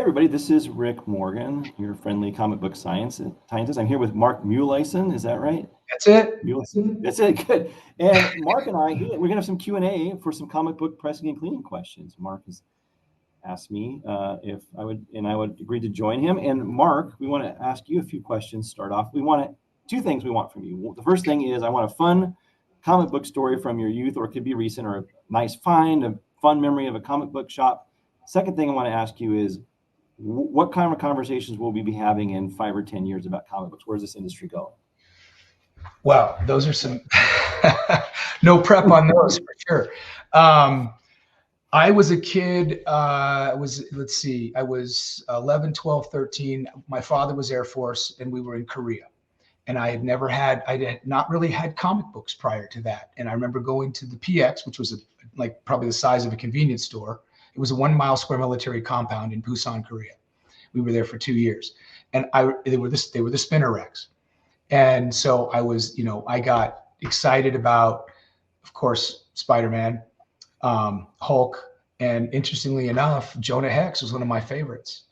everybody. This is Rick Morgan, your friendly comic book scientist. I'm here with Mark Muehleisen. Is that right? That's it. Muehleisen. That's it. Good. And Mark and I, we're gonna have some Q&A for some comic book pressing and cleaning questions. Mark has asked me if I would, and I would agree to join him. And Mark, we want to ask you a few questions. Start off. Two things we want from you. The first thing is I want a fun comic book story from your youth, or it could be recent, or a nice find, a fun memory of a comic book shop. Second thing I want to ask you is, what kind of conversations will we be having in 5 or 10 years about comic books? Where's this industry going? Well, those are some no prep on those for sure. I was a kid, I was 11, 12, 13. My father was Air Force and we were in Korea. And I had not really had comic books prior to that. And I remember going to the PX, which was like probably the size of a convenience store. It was a 1 mile square military compound in Busan, Korea. We were there for 2 years, and they were the spinner racks. And so I was, I got excited about, of course, Spider-Man, Hulk, and interestingly enough, Jonah Hex was one of my favorites.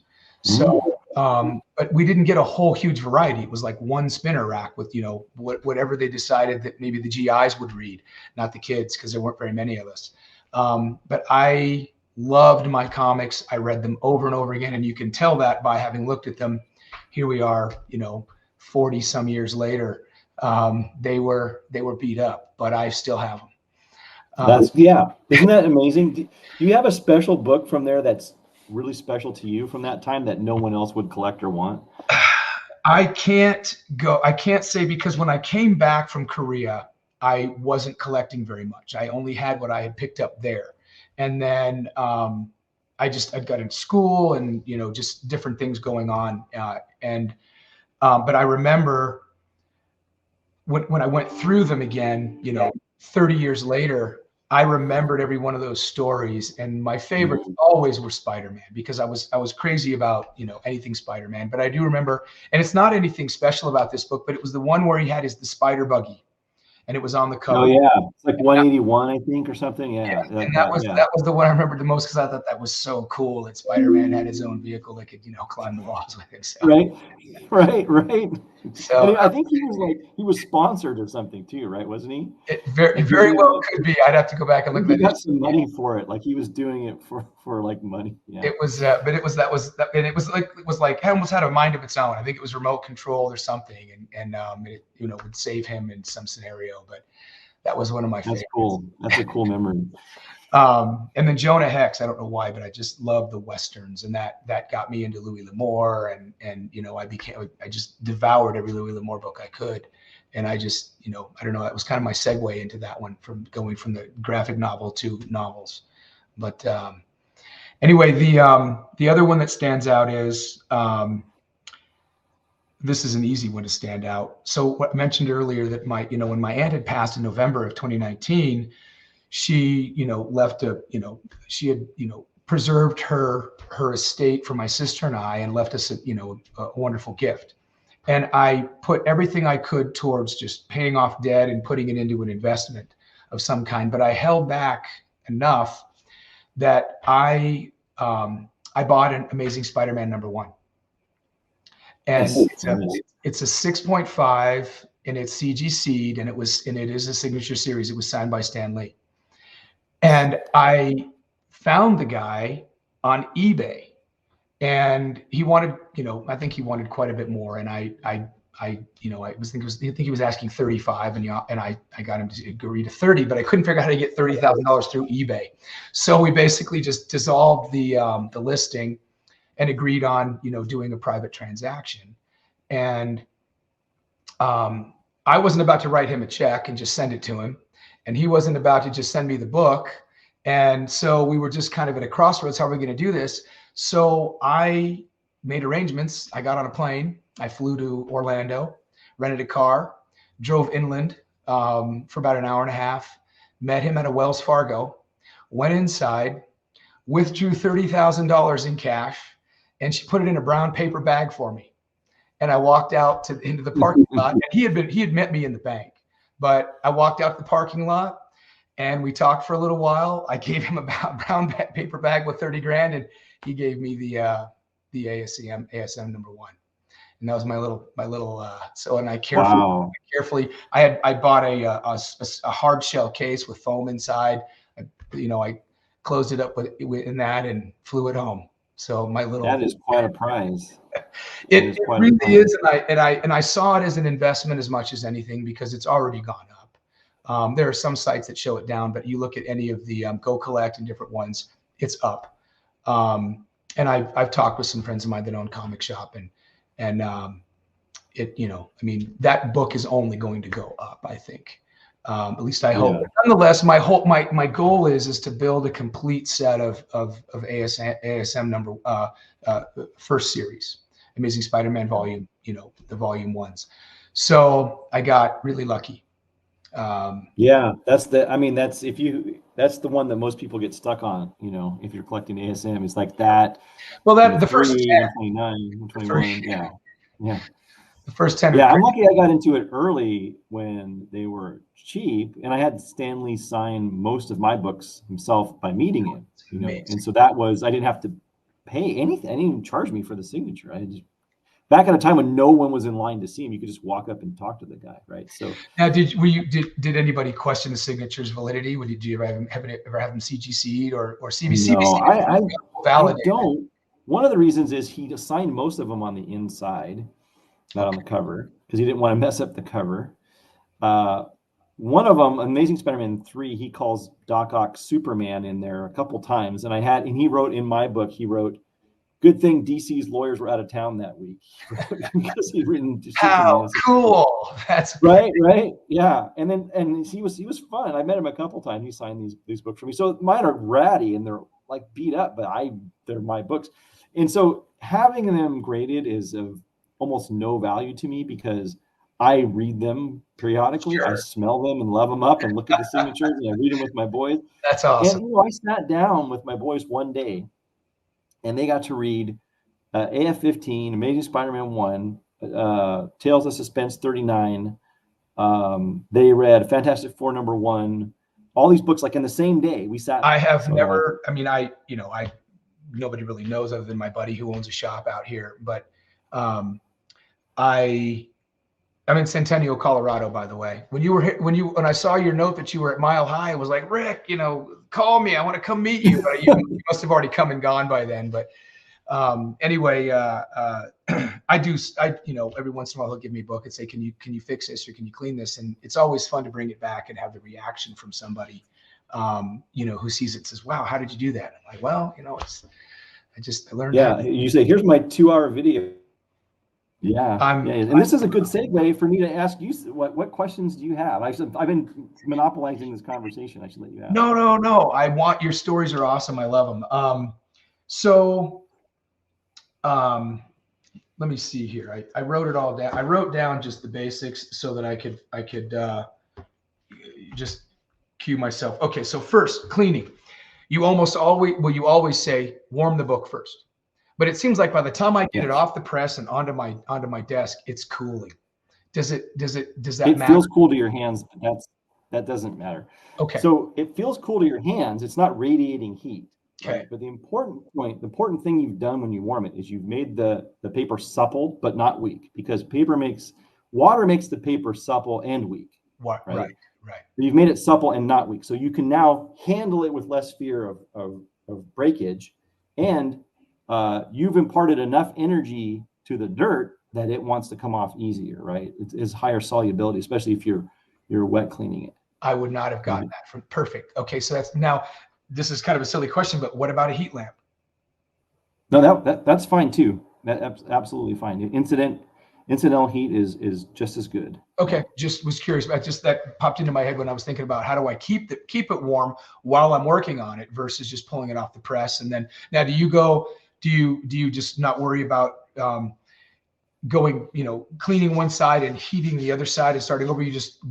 So, but we didn't get a whole huge variety. It was like one spinner rack with, whatever they decided that maybe the GIs would read, not the kids, because there weren't very many of us. But I loved my comics. I read them over and over again. And you can tell that by having looked at them. Here we are, 40 some years later. They were beat up, but I still have them. Isn't that amazing? Do you have a special book from there that's really special to you from that time that no one else would collect or want? I can't say, because when I came back from Korea, I wasn't collecting very much. I only had what I had picked up there. And then I'd got into school and, just different things going on. But I remember when I went through them again, 30 years later, I remembered every one of those stories. And my favorites always were Spider-Man, because I was crazy about, anything Spider-Man. But I do remember, and it's not anything special about this book, but it was the one where he had the spider buggy. And it was on the cover. Oh yeah, it's like 181, I think, or something. Yeah, and that was the one I remembered the most, because I thought that was so cool that Spider-Man had his own vehicle that could, climb the walls with him. So. Right. So I think he was sponsored or something too, right? Wasn't he? It very well could be. I'd have to go back and look at it. He got some money for it, like he was doing it for like money. Yeah. It was, but it was like it almost had a mind of its own. I think it was remote controlled or something, and it would save him in some scenario. But that was one of my favorites. That's cool. That's a cool memory. And then Jonah Hex, I don't know why, but I just love the Westerns, and that got me into Louis L'Amour, and I just devoured every Louis L'Amour book I could. And I just, I don't know, that was kind of my segue into that one, from going from the graphic novel to novels. But anyway, the other one that stands out is, this is an easy one to stand out. So what I mentioned earlier, that when my aunt had passed in November of 2019, she, she had, preserved her estate for my sister and I, and left us a wonderful gift. And I put everything I could towards just paying off debt and putting it into an investment of some kind. But I held back enough that I bought an Amazing Spider-Man #1. And it's a 6.5, and it's CGC'd, and it is a signature series. It was signed by Stan Lee. And I found the guy on eBay, and he wanted, I think he wanted quite a bit more. And I think he was asking 35, and I got him to agree to 30, but I couldn't figure out how to get $30,000 through eBay. So we basically just dissolved the listing and agreed on, doing a private transaction. And I wasn't about to write him a check and just send it to him, and he wasn't about to just send me the book. And so we were just kind of at a crossroads. How are we going to do this? So I made arrangements. I got on a plane. I flew to Orlando, rented a car, drove inland for about an hour and a half, met him at a Wells Fargo, went inside, withdrew $30,000 in cash, and she put it in a brown paper bag for me. And I walked out into the parking lot, and he had met me in the bank, but I walked out to the parking lot, and we talked for a little while. I gave him a brown paper bag with 30 grand, and he gave me the the ASM number 1. And that was my little so, and I Wow. carefully, I bought a hard shell case with foam inside. I closed it up in that and flew it home. So my little, that is quite a prize. it really is. And I saw it as an investment as much as anything, because it's already gone up. There are some sites that show it down, but you look at any of the Go Collect and different ones, it's up. And I've talked with some friends of mine that own comic shop, and that book is only going to go up, I think. At least I hope. Yeah. Nonetheless, my goal is to build a complete set of ASM number first series, Amazing Spider-Man volume, the volume 1s. So I got really lucky. Yeah, that's the one that most people get stuck on, if you're collecting ASM. It's like that. Well, the first 3, 10, 129, 121, yeah. The first 10. Yeah, I'm lucky I got into it early when they were cheap, and I had Stan Lee sign most of my books himself by meeting him. And so I didn't have to pay anything. I didn't even charge me for the signature. I just, back at a time when no one was in line to see him, you could just walk up and talk to the guy, right? So now, did anybody question the signature's validity? Did you ever have them CGC'd or CBC? No, I don't. One of the reasons is he signed most of them on the inside, not on the cover, because he didn't want to mess up the cover. One of them, Amazing Spider-Man 3, he calls Doc Ock Superman in there a couple times, and he wrote in my book, good thing DC's lawyers were out of town that week, because he'd written. How cool! That's right, yeah. And he was fun. I met him a couple times. He signed these books for me. So mine are ratty and they're like beat up, but they're my books. And so having them graded is of almost no value to me, because I read them periodically. Sure. I smell them and love them up and look at the signatures, and I read them with my boys. That's awesome. And I sat down with my boys one day, and they got to read AF-15, Amazing Spider-Man 1, Tales of Suspense 39. They read Fantastic Four number 1. All these books, like in the same day. We sat. I have never. I mean, nobody really knows other than my buddy who owns a shop out here. But I'm in Centennial, Colorado, by the way. When I saw your note that you were at Mile High, I was like, Rick, call me. I want to come meet you. But you must have already come and gone by then. But anyway, every once in a while he'll give me a book and say, can you fix this or can you clean this? And it's always fun to bring it back and have the reaction from somebody, who sees it and says, wow, how did you do that? I'm like, well, I learned. Yeah. You say, here's my 2-hour video. Yeah. And this is a good segue for me to ask you, what questions do you have? I've been monopolizing this conversation. I should let you ask. No. Your stories are awesome. I love them. Let me see here. I wrote it all down. I wrote down just the basics so that I could just cue myself. Okay. So first, cleaning. You always say warm the book first. But it seems like by the time I get it off the press and onto my desk, it's cooling. Does that matter? It feels cool to your hands. That doesn't matter. Okay. So it feels cool to your hands. It's not radiating heat. Okay. Right? But the important thing you've done when you warm it is you've made the paper supple but not weak, because water makes the paper supple and weak. Right. You've made it supple and not weak, so you can now handle it with less fear of breakage, and you've imparted enough energy to the dirt that it wants to come off easier, right? It's higher solubility, especially if you're wet cleaning it. I would not have gotten that from perfect. Okay, so this is kind of a silly question, but what about a heat lamp? No, that's fine too. That's absolutely fine. Incidental heat is just as good. Okay, just was curious. That popped into my head when I was thinking about how do I keep it warm while I'm working on it versus just pulling it off the press. And then now, do you just not worry about going, cleaning one side and heating the other side and starting over? You just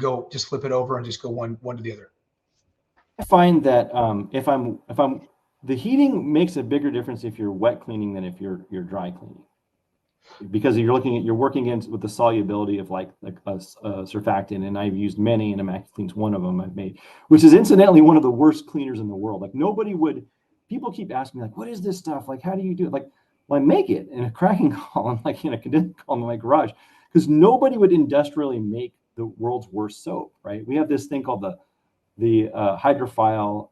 flip it over and just go one to the other. I find that if I'm the heating makes a bigger difference if you're wet cleaning than if you're dry cleaning, because you're working with the solubility of like a surfactant, and I've used many, and Immacuclean's one of them I've made, which is incidentally one of the worst cleaners in the world. Like people keep asking me, like, what is this stuff? Like, how do you do it? Like, Well, I make it in a cracking column, like in a condensing column in my garage, because nobody would industrially make the world's worst soap, right? We have this thing called the hydrophile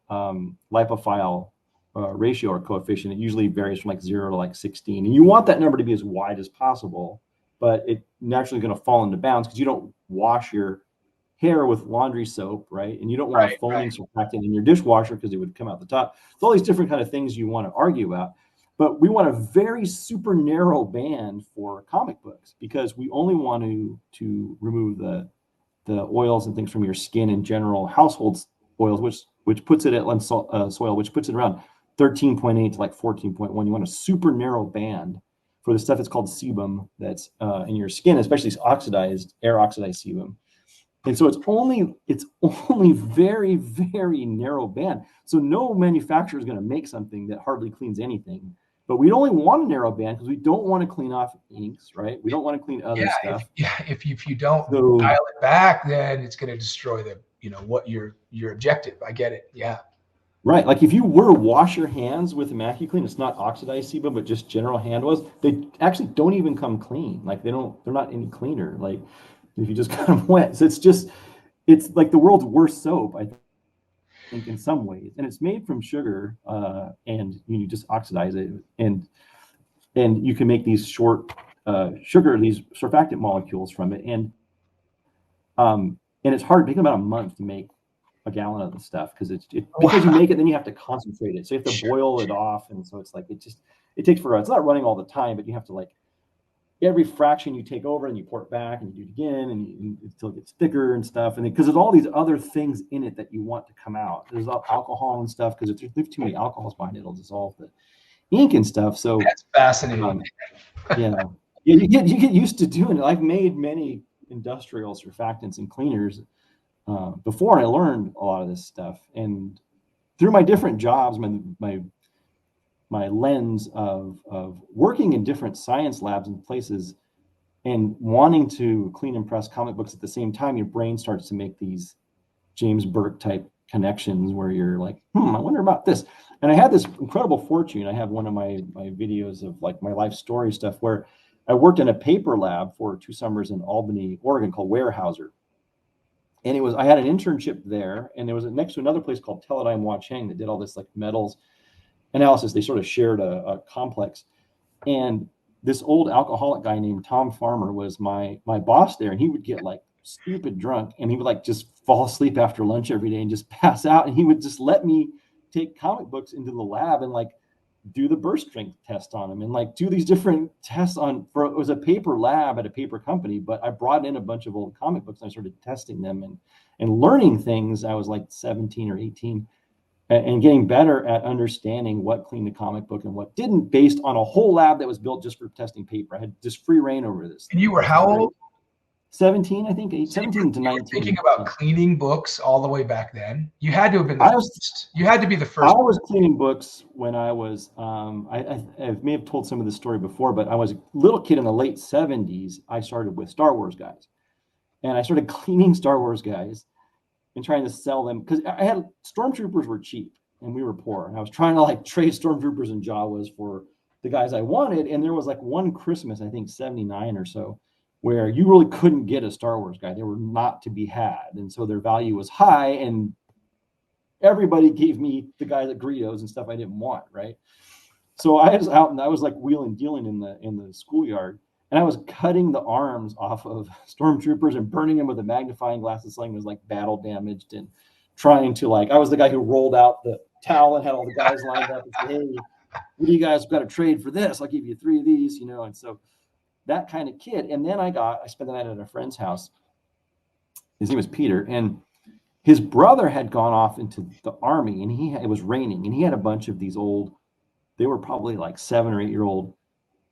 lipophile ratio or coefficient. It usually varies from like 0 to like 16, and you want that number to be as wide as possible, but it naturally going to fall into bounds because you don't wash your hair with laundry soap, right? And you don't want a foaming surfactant in your dishwasher because it would come out the top. So all these different kind of things you want to argue about. But we want a very super narrow band for comic books because we only want to remove the oils and things from your skin in general, household oils, which puts it at soil, which puts it around 13.8 to like 14.1. You want a super narrow band for the stuff that's called sebum that's in your skin, especially air oxidized sebum. And so it's only very, very narrow band. So no manufacturer is going to make something that hardly cleans anything. But we only want a narrow band because we don't want to clean off inks, right? We don't want to clean other stuff. If you don't dial it back, then it's going to destroy what your objective. I get it. Yeah. Right. Like if you were to wash your hands with Immacuclean, it's not oxidized sebum, but just general hand oils, they actually don't even come clean. Like they're not any cleaner. Like if you just got them wet. So it's like the world's worst soap, I think, in some ways. And it's made from sugar, and you just oxidize it, and you can make these short sugar, these surfactant molecules from it. And it's hard. It takes about a month to make a gallon of the stuff because because you make it, then you have to concentrate it. So you have to boil it off. And so it's like, it takes forever. It's not running all the time, but you have to like, every fraction you take over and you pour it back and you do it again and until it gets thicker and stuff. And because there's all these other things in it that you want to come out. There's alcohol and stuff because if there's too many alcohols behind it, it'll dissolve the ink and stuff. So that's fascinating. You get used to doing it. I've made many industrial surfactants and cleaners before I learned a lot of this stuff. And through my different jobs, my lens of working in different science labs and places and wanting to clean and press comic books at the same time, your brain starts to make these James Burke type connections where you're like, I wonder about this. And I had this incredible fortune. I have one of my videos of like my life story stuff where I worked in a paper lab for 2 summers in Albany, Oregon called Weyerhaeuser. And I had an internship there, and it was next to another place called Teledyne Wacheng that did all this like metals analysis. They sort of shared a complex. And this old alcoholic guy named Tom Farmer was my boss there, and he would get like stupid drunk, and he would like just fall asleep after lunch every day and just pass out. And he would just let me take comic books into the lab and like do the burst strength test on them and like do these different tests it was a paper lab at a paper company, but I brought in a bunch of old comic books and I started testing them and learning things. I was like 17 or 18 and getting better at understanding what cleaned a comic book and what didn't, based on a whole lab that was built just for testing paper. I had just free reign over this. And you were how old? 17, I think, 17 to 19. Thinking about cleaning books all the way back then. You had to have been the first. You had to be the first. I was cleaning books when I was, I may have told some of this story before, but I was a little kid in the late 70s. I started with Star Wars guys. And I started cleaning Star Wars guys and trying to sell them because I had stormtroopers were cheap and we were poor. And I was trying to like trade stormtroopers and Jawas for the guys I wanted. And there was like one Christmas, I think 79 or so, where you really couldn't get a Star Wars guy. They were not to be had. And so their value was high and everybody gave me the guys at Greedos and stuff I didn't want, right? So I was out and I was like wheeling dealing in the schoolyard, and I was cutting the arms off of stormtroopers and burning them with a magnifying glass. This thing was like battle damaged, and trying to like, I was the guy who rolled out the towel and had all the guys lined up and said, hey, what do you guys got to trade for this? I'll give you 3 of these, and so that kind of kid. And then I spent the night at a friend's house. His name was Peter, and his brother had gone off into the army, and it was raining, and he had a bunch of these old, they were probably like 7 or 8 year old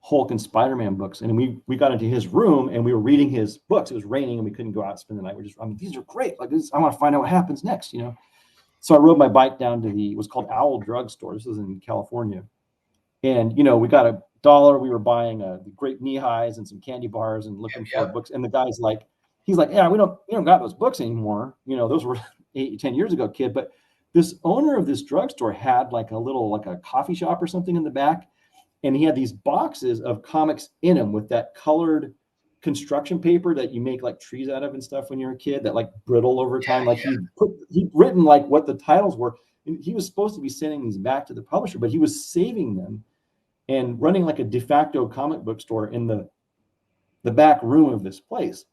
Hulk and Spider-Man books. And we got into his room and we were reading his books. It was raining and we couldn't go out and spend the night. These are great. Like this, I want to find out what happens next, So I rode my bike down to it was called Owl Drug Store. This was in California. And, we got $1. We were buying the great knee highs and some candy bars and looking for books. And the guy's like, he's like, yeah, we don't got those books anymore. Those were 8-10 years ago, kid. But this owner of this drugstore had like a coffee shop or something in the back. and he had these boxes of comics in them with that colored construction paper that you make like trees out of and stuff when you're a kid that like brittle over time. Like he'd written like what the titles were. And he was supposed to be sending these back to the publisher, but he was saving them and running like a de facto comic book store in the back room of this place.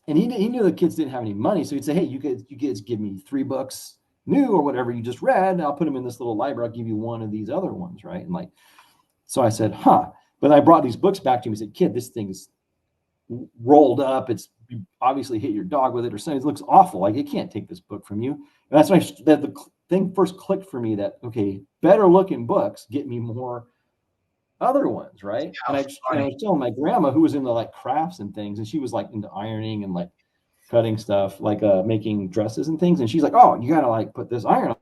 And he knew the kids didn't have any money. So he'd say, hey, you kids give me 3 books new or whatever you just read. And I'll put them in this little library. I'll give you one of these other ones. Right. And like, so I said, huh. But I brought these books back to him. He said, kid, this thing's rolled up. It's, you obviously hit your dog with it or something. It looks awful. Like, it can't take this book from you. And that's when the thing first clicked for me that, okay, better looking books get me more other ones, right? And I was telling my grandma, who was into like crafts and things, and she was like into ironing and like cutting stuff, like making dresses and things. And she's like, oh, you gotta like put this iron on.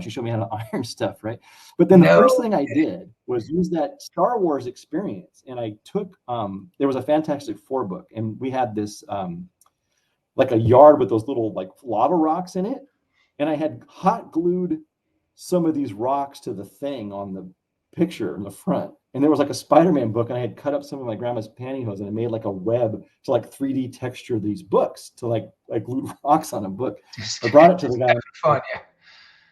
She showed me how to iron stuff, right? But then the first thing I did was use that Star Wars experience, and I took there was a Fantastic Four book, and we had this like a yard with those little like lava rocks in it, and I had hot glued some of these rocks to the thing on the picture in the front, and there was like a Spider-Man book, and I had cut up some of my grandma's pantyhose, and I made like a web to like 3D texture these books to like glued rocks on a book. I brought it to the guy. Fun, yeah.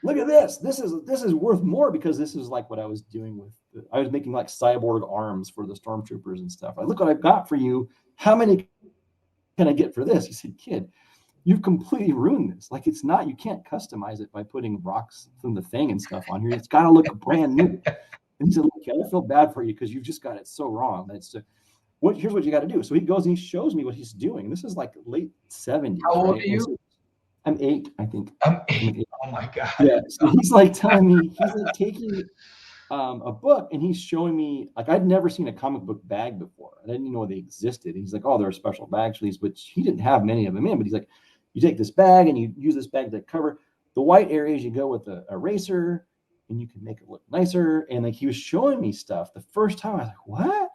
Look at this. This is worth more because this is like what I was doing with. I was making like cyborg arms for the stormtroopers and stuff. Look what I've got for you. How many can I get for this? He said, kid, you've completely ruined this. Like, it's not. You can't customize it by putting rocks from the thing and stuff on here. It's got to look brand new. And he said, look, kid, I feel bad for you because you've just got it so wrong. That's here's what you got to do. So he goes and he shows me what he's doing. This is like late 70s. How old are you? So I'm 8, I think. I'm 8. Oh my God. Yeah. So he's like telling me, he's like taking a book and he's showing me, like, I'd never seen a comic book bag before. I didn't even know they existed. And he's like, oh, there are special bags for these, but he didn't have many of them in. But he's like, you take this bag and you use this bag to cover the white areas. You go with a eraser and you can make it look nicer. And like, he was showing me stuff the first time. I was like, what?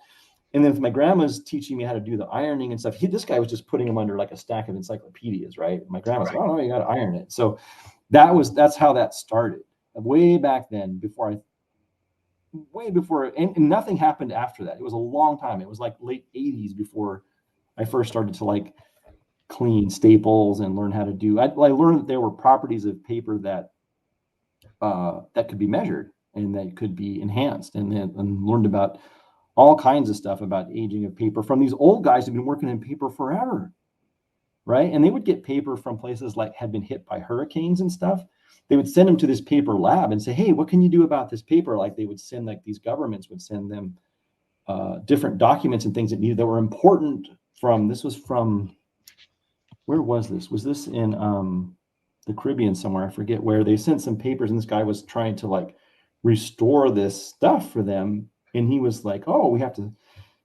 And then my grandma's teaching me how to do the ironing and stuff. This guy was just putting them under like a stack of encyclopedias, right? My grandma's like, oh, no, you got to iron it. So that's how that started way back then, and nothing happened after that. It was a long time. It was like late 80s before I first started to like clean staples and learn how to do. I learned that there were properties of paper that could be measured and that could be enhanced, and learned about all kinds of stuff about aging of paper from these old guys who've been working in paper forever, right? And they would get paper from places like had been hit by hurricanes and stuff. They would send them to this paper lab and say, hey, what can you do about this paper? Like they would send, like these governments would send them different documents and things that were important this was from, where was this? Was this in the Caribbean somewhere? I forget where. They sent some papers and this guy was trying to like restore this stuff for them. And he was like, oh, we have to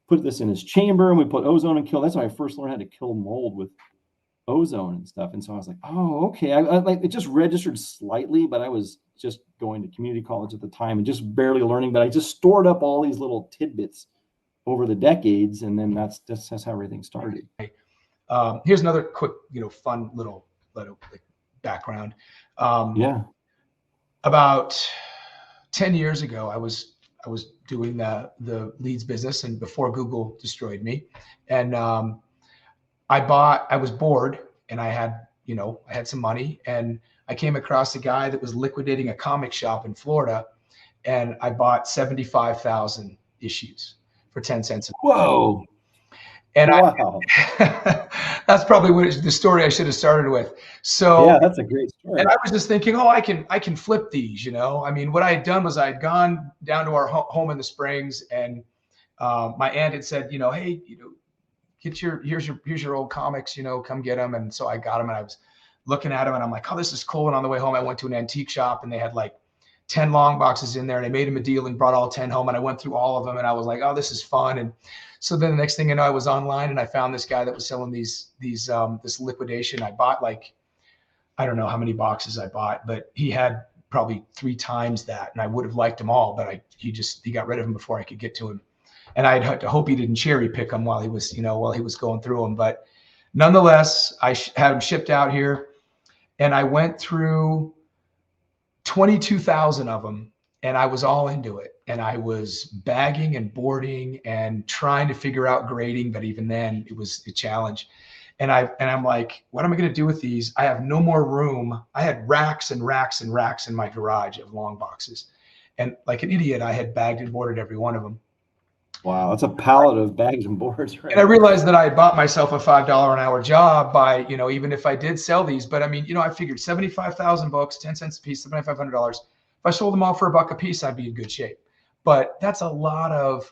put this in his chamber and we put ozone and kill. That's when I first learned how to kill mold with ozone and stuff. And so I was like, oh, okay. I like, it just registered slightly, but I was just going to community college at the time and just barely learning. But I just stored up all these little tidbits over the decades. And then that's how everything started. Here's another quick, fun little like, background. Yeah. About 10 years ago, I was doing the leads business, and before Google destroyed me, and I was bored, and I had some money, and I came across a guy that was liquidating a comic shop in Florida, and I bought 75,000 issues for 10 cents. Whoa. And wow. That's probably the story I should have started with. So yeah, that's a great story. And I was just thinking, oh, I can flip these, I mean, what I had done was I had gone down to our home in the Springs, and my aunt had said, hey, here's your old comics, come get them. And so I got them, and I was looking at them, and I'm like, oh, this is cool. And on the way home, I went to an antique shop, and they had like 10 long boxes in there, and I made him a deal and brought all 10 home, and I went through all of them, and I was like, oh, this is fun. And so then the next thing I know, I was online, and I found this guy that was selling this liquidation. I bought like, I don't know how many boxes I bought, but he had probably 3 times that, and I would have liked them all, but he got rid of them before I could get to him. And I'd had to hope he didn't cherry pick them while he was going through them. But nonetheless, I had them shipped out here, and I went through 22,000 of them and I was all into it. And I was bagging and boarding and trying to figure out grading, but even then it was a challenge. And I'm like, what am I going to do with these? I have no more room. I had racks and racks and racks in my garage of long boxes. And like an idiot, I had bagged and boarded every one of them. Wow, that's a pallet of bags and boards, right? And I realized that I had bought myself a $5 an hour job by, even if I did sell these, but I mean, I figured 75,000 books, 10 cents a piece, $7,500. If I sold them all for $1 a piece, I'd be in good shape. But that's a lot of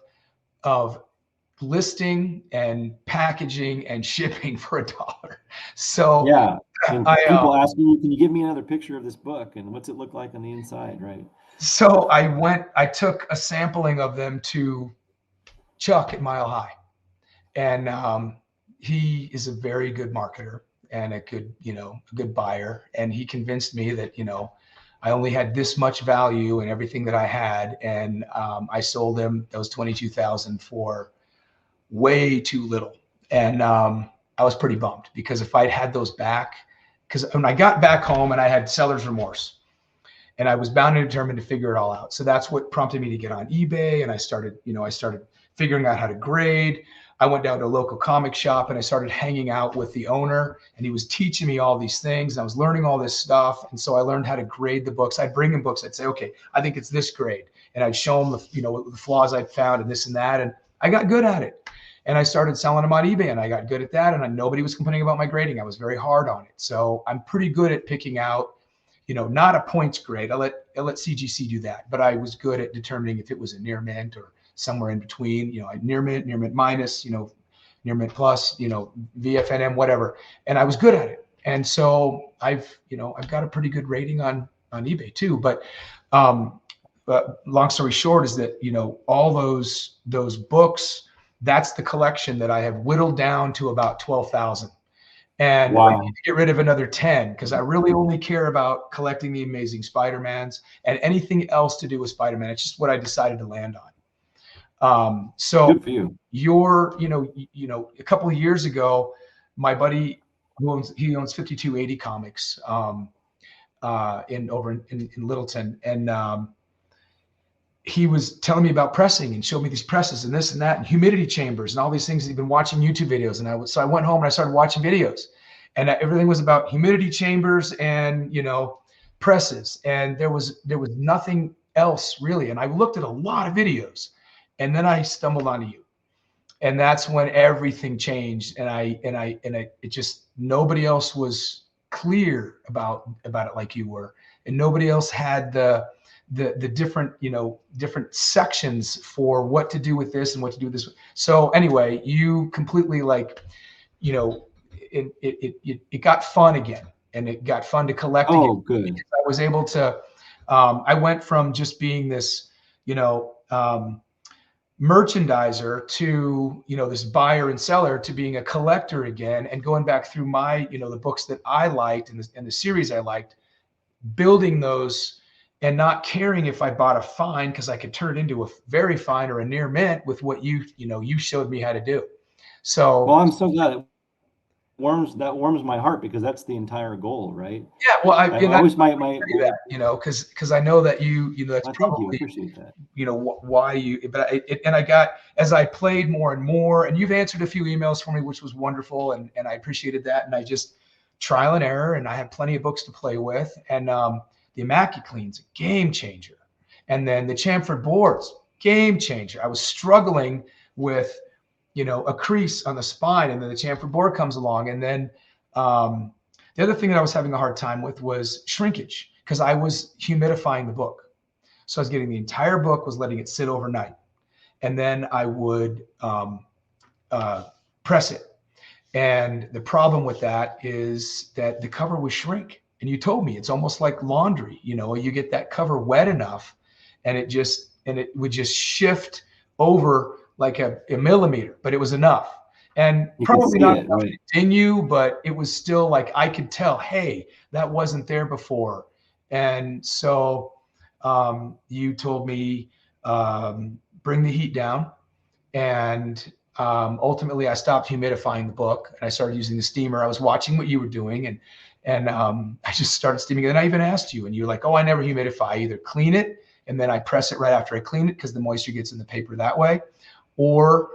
listing and packaging and shipping for $1. So yeah, and people asking you, can you give me another picture of this book and what's it look like on the inside, right? So I took a sampling of them to Chuck at Mile High, and he is a very good marketer and a good buyer. And he convinced me that, I only had this much value in everything that I had. And I sold him those 22,000 for way too little. And I was pretty bummed, because if I'd had those back, because when I got back home and I had seller's remorse, and I was bound and determined to figure it all out. So that's what prompted me to get on eBay. And I started figuring out how to grade. I went down to a local comic shop and I started hanging out with the owner, and he was teaching me all these things. And I was learning all this stuff. And so I learned how to grade the books. I'd bring him books. I'd say, okay, I think it's this grade. And I'd show him the flaws I'd found and this and that. And I got good at it. And I started selling them on eBay, and I got good at that. And nobody was complaining about my grading. I was very hard on it. So I'm pretty good at picking out, not a points grade. I'll let CGC do that. But I was good at determining if it was a near mint or somewhere in between, near mint minus, near mint plus, VFNM, whatever. And I was good at it. And so I've got a pretty good rating on eBay too. But long story short is that, all those books, that's the collection that I have whittled down to about 12,000. And wow. I need to get rid of another 10, because I really only care about collecting the Amazing Spider-Mans, and anything else to do with Spider-Man. It's just what I decided to land on. So good for you. A couple of years ago, my buddy owns 5280 Comics over in Littleton, and he was telling me about pressing and showed me these presses and this and that and humidity chambers and all these things. He'd been watching YouTube videos, and so I went home and I started watching videos, and everything was about humidity chambers and presses, and there was nothing else really. And I looked at a lot of videos, and then I stumbled onto you, and that's when everything changed. And it just, nobody else was clear about it like you were, and nobody else had the different different sections for what to do with this and what to do with this. So anyway, you completely it got fun again, and it got fun to collect again. Oh, good. I was able to I went from just being this merchandiser to this buyer and seller to being a collector again, and going back through my the books that I liked and the series I liked, building those, and not caring if I bought a fine, because I could turn it into a very fine or a near mint with what you showed me how to do. So, well, I'm so glad it warms my heart, because that's the entire goal, right? Yeah, well, I always that, because I know that that's probably appreciate that. Why you, but I got, as I played more and more, and you've answered a few emails for me, which was wonderful, and I appreciated that, and I just trial and error, and I have plenty of books to play with, and the Immacuclean's a game changer. And then the Chamfered boards, game changer. I was struggling with, a crease on the spine, and then the Chamfered board comes along. And then the other thing that I was having a hard time with was shrinkage, because I was humidifying the book. So I was getting the entire book, was letting it sit overnight. And then I would press it. And the problem with that is that the cover would shrink. And you told me it's almost like laundry. You get that cover wet enough, and it would just shift over like a millimeter, but it was enough. And probably not enough to continue, but it was still like, I could tell, hey, that wasn't there before. And so you told me, bring the heat down. And ultimately I stopped humidifying the book, and I started using the steamer. I was watching what you were doing, and I just started steaming it. And I even asked you, and you're like, oh, I never humidify. I either clean it and then I press it right after I clean it because the moisture gets in the paper that way. Or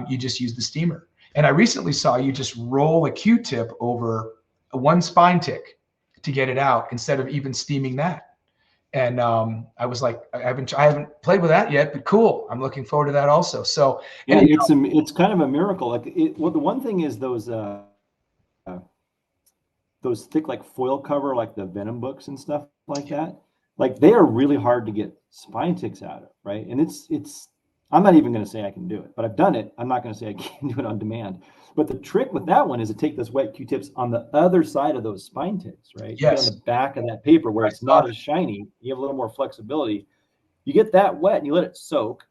you just use the steamer. And I recently saw you just roll a Q-tip over one spine tick to get it out instead of even steaming that. And I was like, I haven't played with that yet, but cool. I'm looking forward to that also. So yeah, it's kind of a miracle. Like well, the one thing is those thick like foil cover, like the Venom books and stuff like that. Like they are really hard to get spine ticks out of, right? And it's I'm not even going to say I can do it, but I've done it. I'm not going to say I can do it on demand. But the trick with that one is to take those wet Q-tips on the other side of those spine ticks, right? You get on the back of that paper where it's not as shiny. You have a little more flexibility. You get that wet and you let it soak,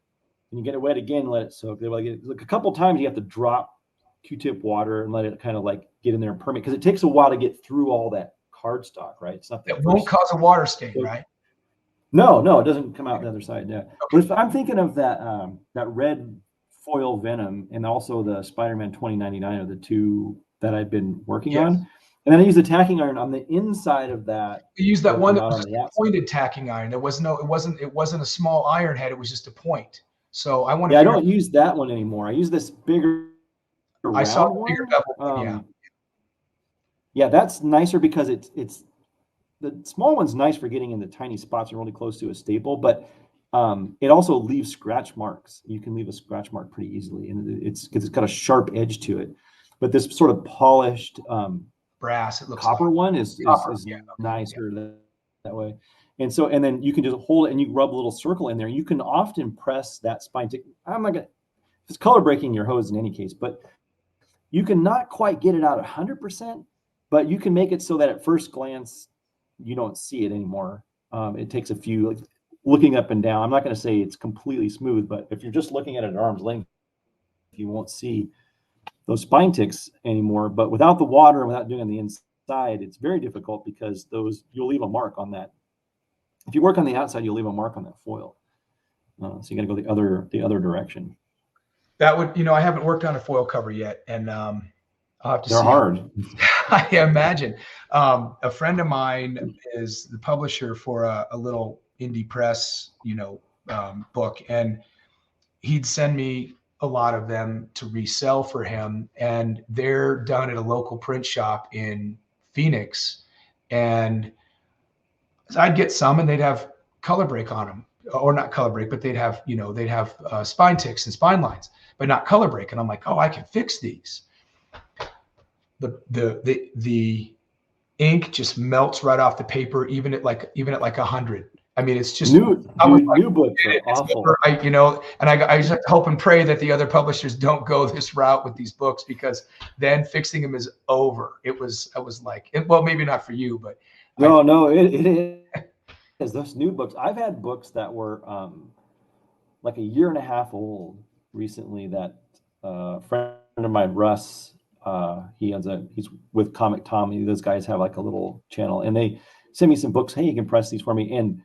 and you get it wet again and let it soak. Like a couple times you have to drop Q-tip water and let it kind of like get in there and permeate, because it takes a while to get through all that cardstock, right? It's not that it won't cause a water stain, right? No, it doesn't come out the other side. Yeah, but if I'm thinking of that that red foil Venom and also the Spider-Man 2099 are the two that I've been working on. And then I use the tacking iron on the inside of that. We used that one that was a pointed tacking iron. There was no, it wasn't a small iron head. It was just a point. So I want to. Yeah, I don't use that one anymore. I use this bigger. I saw the bigger double one. Yeah, that's nicer because it's the small one's nice for getting into tiny spots and really close to a staple, but it also leaves scratch marks. You can leave a scratch mark pretty easily, and it's because it's got a sharp edge to it. But this sort of polished brass, it looks copper like. one is nicer that way. And then you can just hold it and you rub a little circle in there. You can often press that spine tick. I'm not gonna, it's color breaking your hose in any case, but you can not quite get it out 100%, but you can make it so that at first glance you don't see it anymore. It takes a few, like looking up and down. I'm not going to say it's completely smooth, but if you're just looking at it at arm's length, you won't see those spine ticks anymore. But without the water and without doing it on the inside, it's very difficult because you'll leave a mark on that. If you work on the outside, you'll leave a mark on that foil. So you got to go the other direction. That would, I haven't worked on a foil cover yet, and I'll have to see. They're hard. I imagine. A friend of mine is the publisher for a little indie press, book, and he'd send me a lot of them to resell for him, and they're done at a local print shop in Phoenix, and I'd get some, and they'd have color break on them, or not color break, but they'd have spine ticks and spine lines, but not color break. And I'm like, oh, I can fix these. The ink just melts right off the paper, even at like 100. I mean, it's just new books are awful. And I just have to hope and pray that the other publishers don't go this route with these books, because then fixing them is over. I was like, well, maybe not for you, but it is. Those new books. I've had books that were like a year and a half old recently that a friend of mine, Russ, he's with Comic Tommy. Those guys have like a little channel, and they send me some books. Hey, you can press these for me, and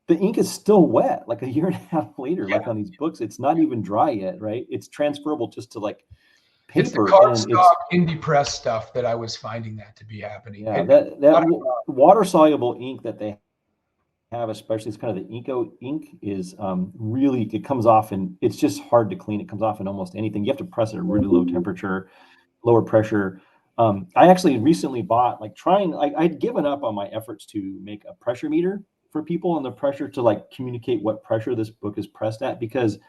the ink is still wet. Like a year and a half later, like on these books, it's not even dry yet, right? It's transferable just to like paper. It's the cardstock indie press stuff that I was finding that to be happening. Yeah, that water soluble ink that they have, especially it's kind of the Inco ink, is really, it comes off, and it's just hard to clean. It comes off in almost anything. You have to press it at a really low temperature, lower pressure. I actually recently bought, I'd given up on my efforts to make a pressure meter for people and the pressure to like communicate what pressure this book is pressed at, because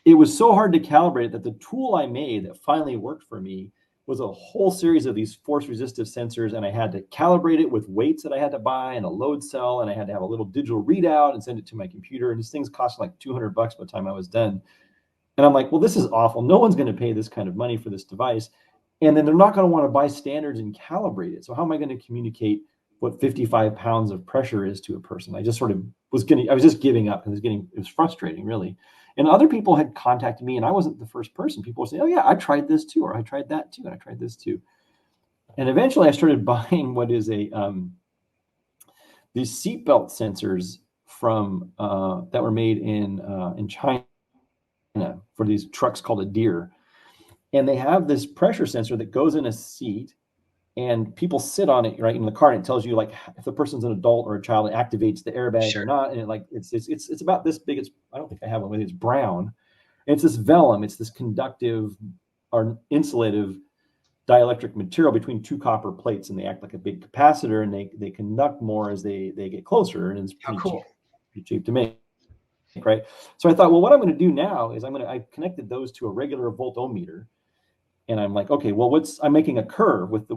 it was so hard to calibrate that the tool I made that finally worked for me was a whole series of these force resistive sensors, and I had to calibrate it with weights that I had to buy and a load cell, and I had to have a little digital readout and send it to my computer, and these things cost like $200 by the time I was done. And I'm like, well, this is awful. No one's going to pay this kind of money for this device, and then they're not going to want to buy standards and calibrate it. So how am I going to communicate what 55 pounds of pressure is to a person? I just sort of I was just giving up, and it was frustrating, really. And other people had contacted me, and I wasn't the first person. People would say, oh yeah, I tried this too, or I tried that too, and I tried this too. And eventually I started buying what is these seatbelt sensors from that were made in China for these trucks called a Deere. And they have this pressure sensor that goes in a seat, and people sit on it right in the car, and it tells you like if the person's an adult or a child, it activates the airbag or not. And it's about this big. I don't think I have one with it. It's brown. And it's this vellum. It's this conductive or insulative dielectric material between two copper plates, and they act like a big capacitor, and they conduct more as they get closer, and it's pretty cheap to make, right? So I thought, well, what I'm going to do now is I connected those to a regular voltometer, and I'm like, okay, well, I'm making a curve with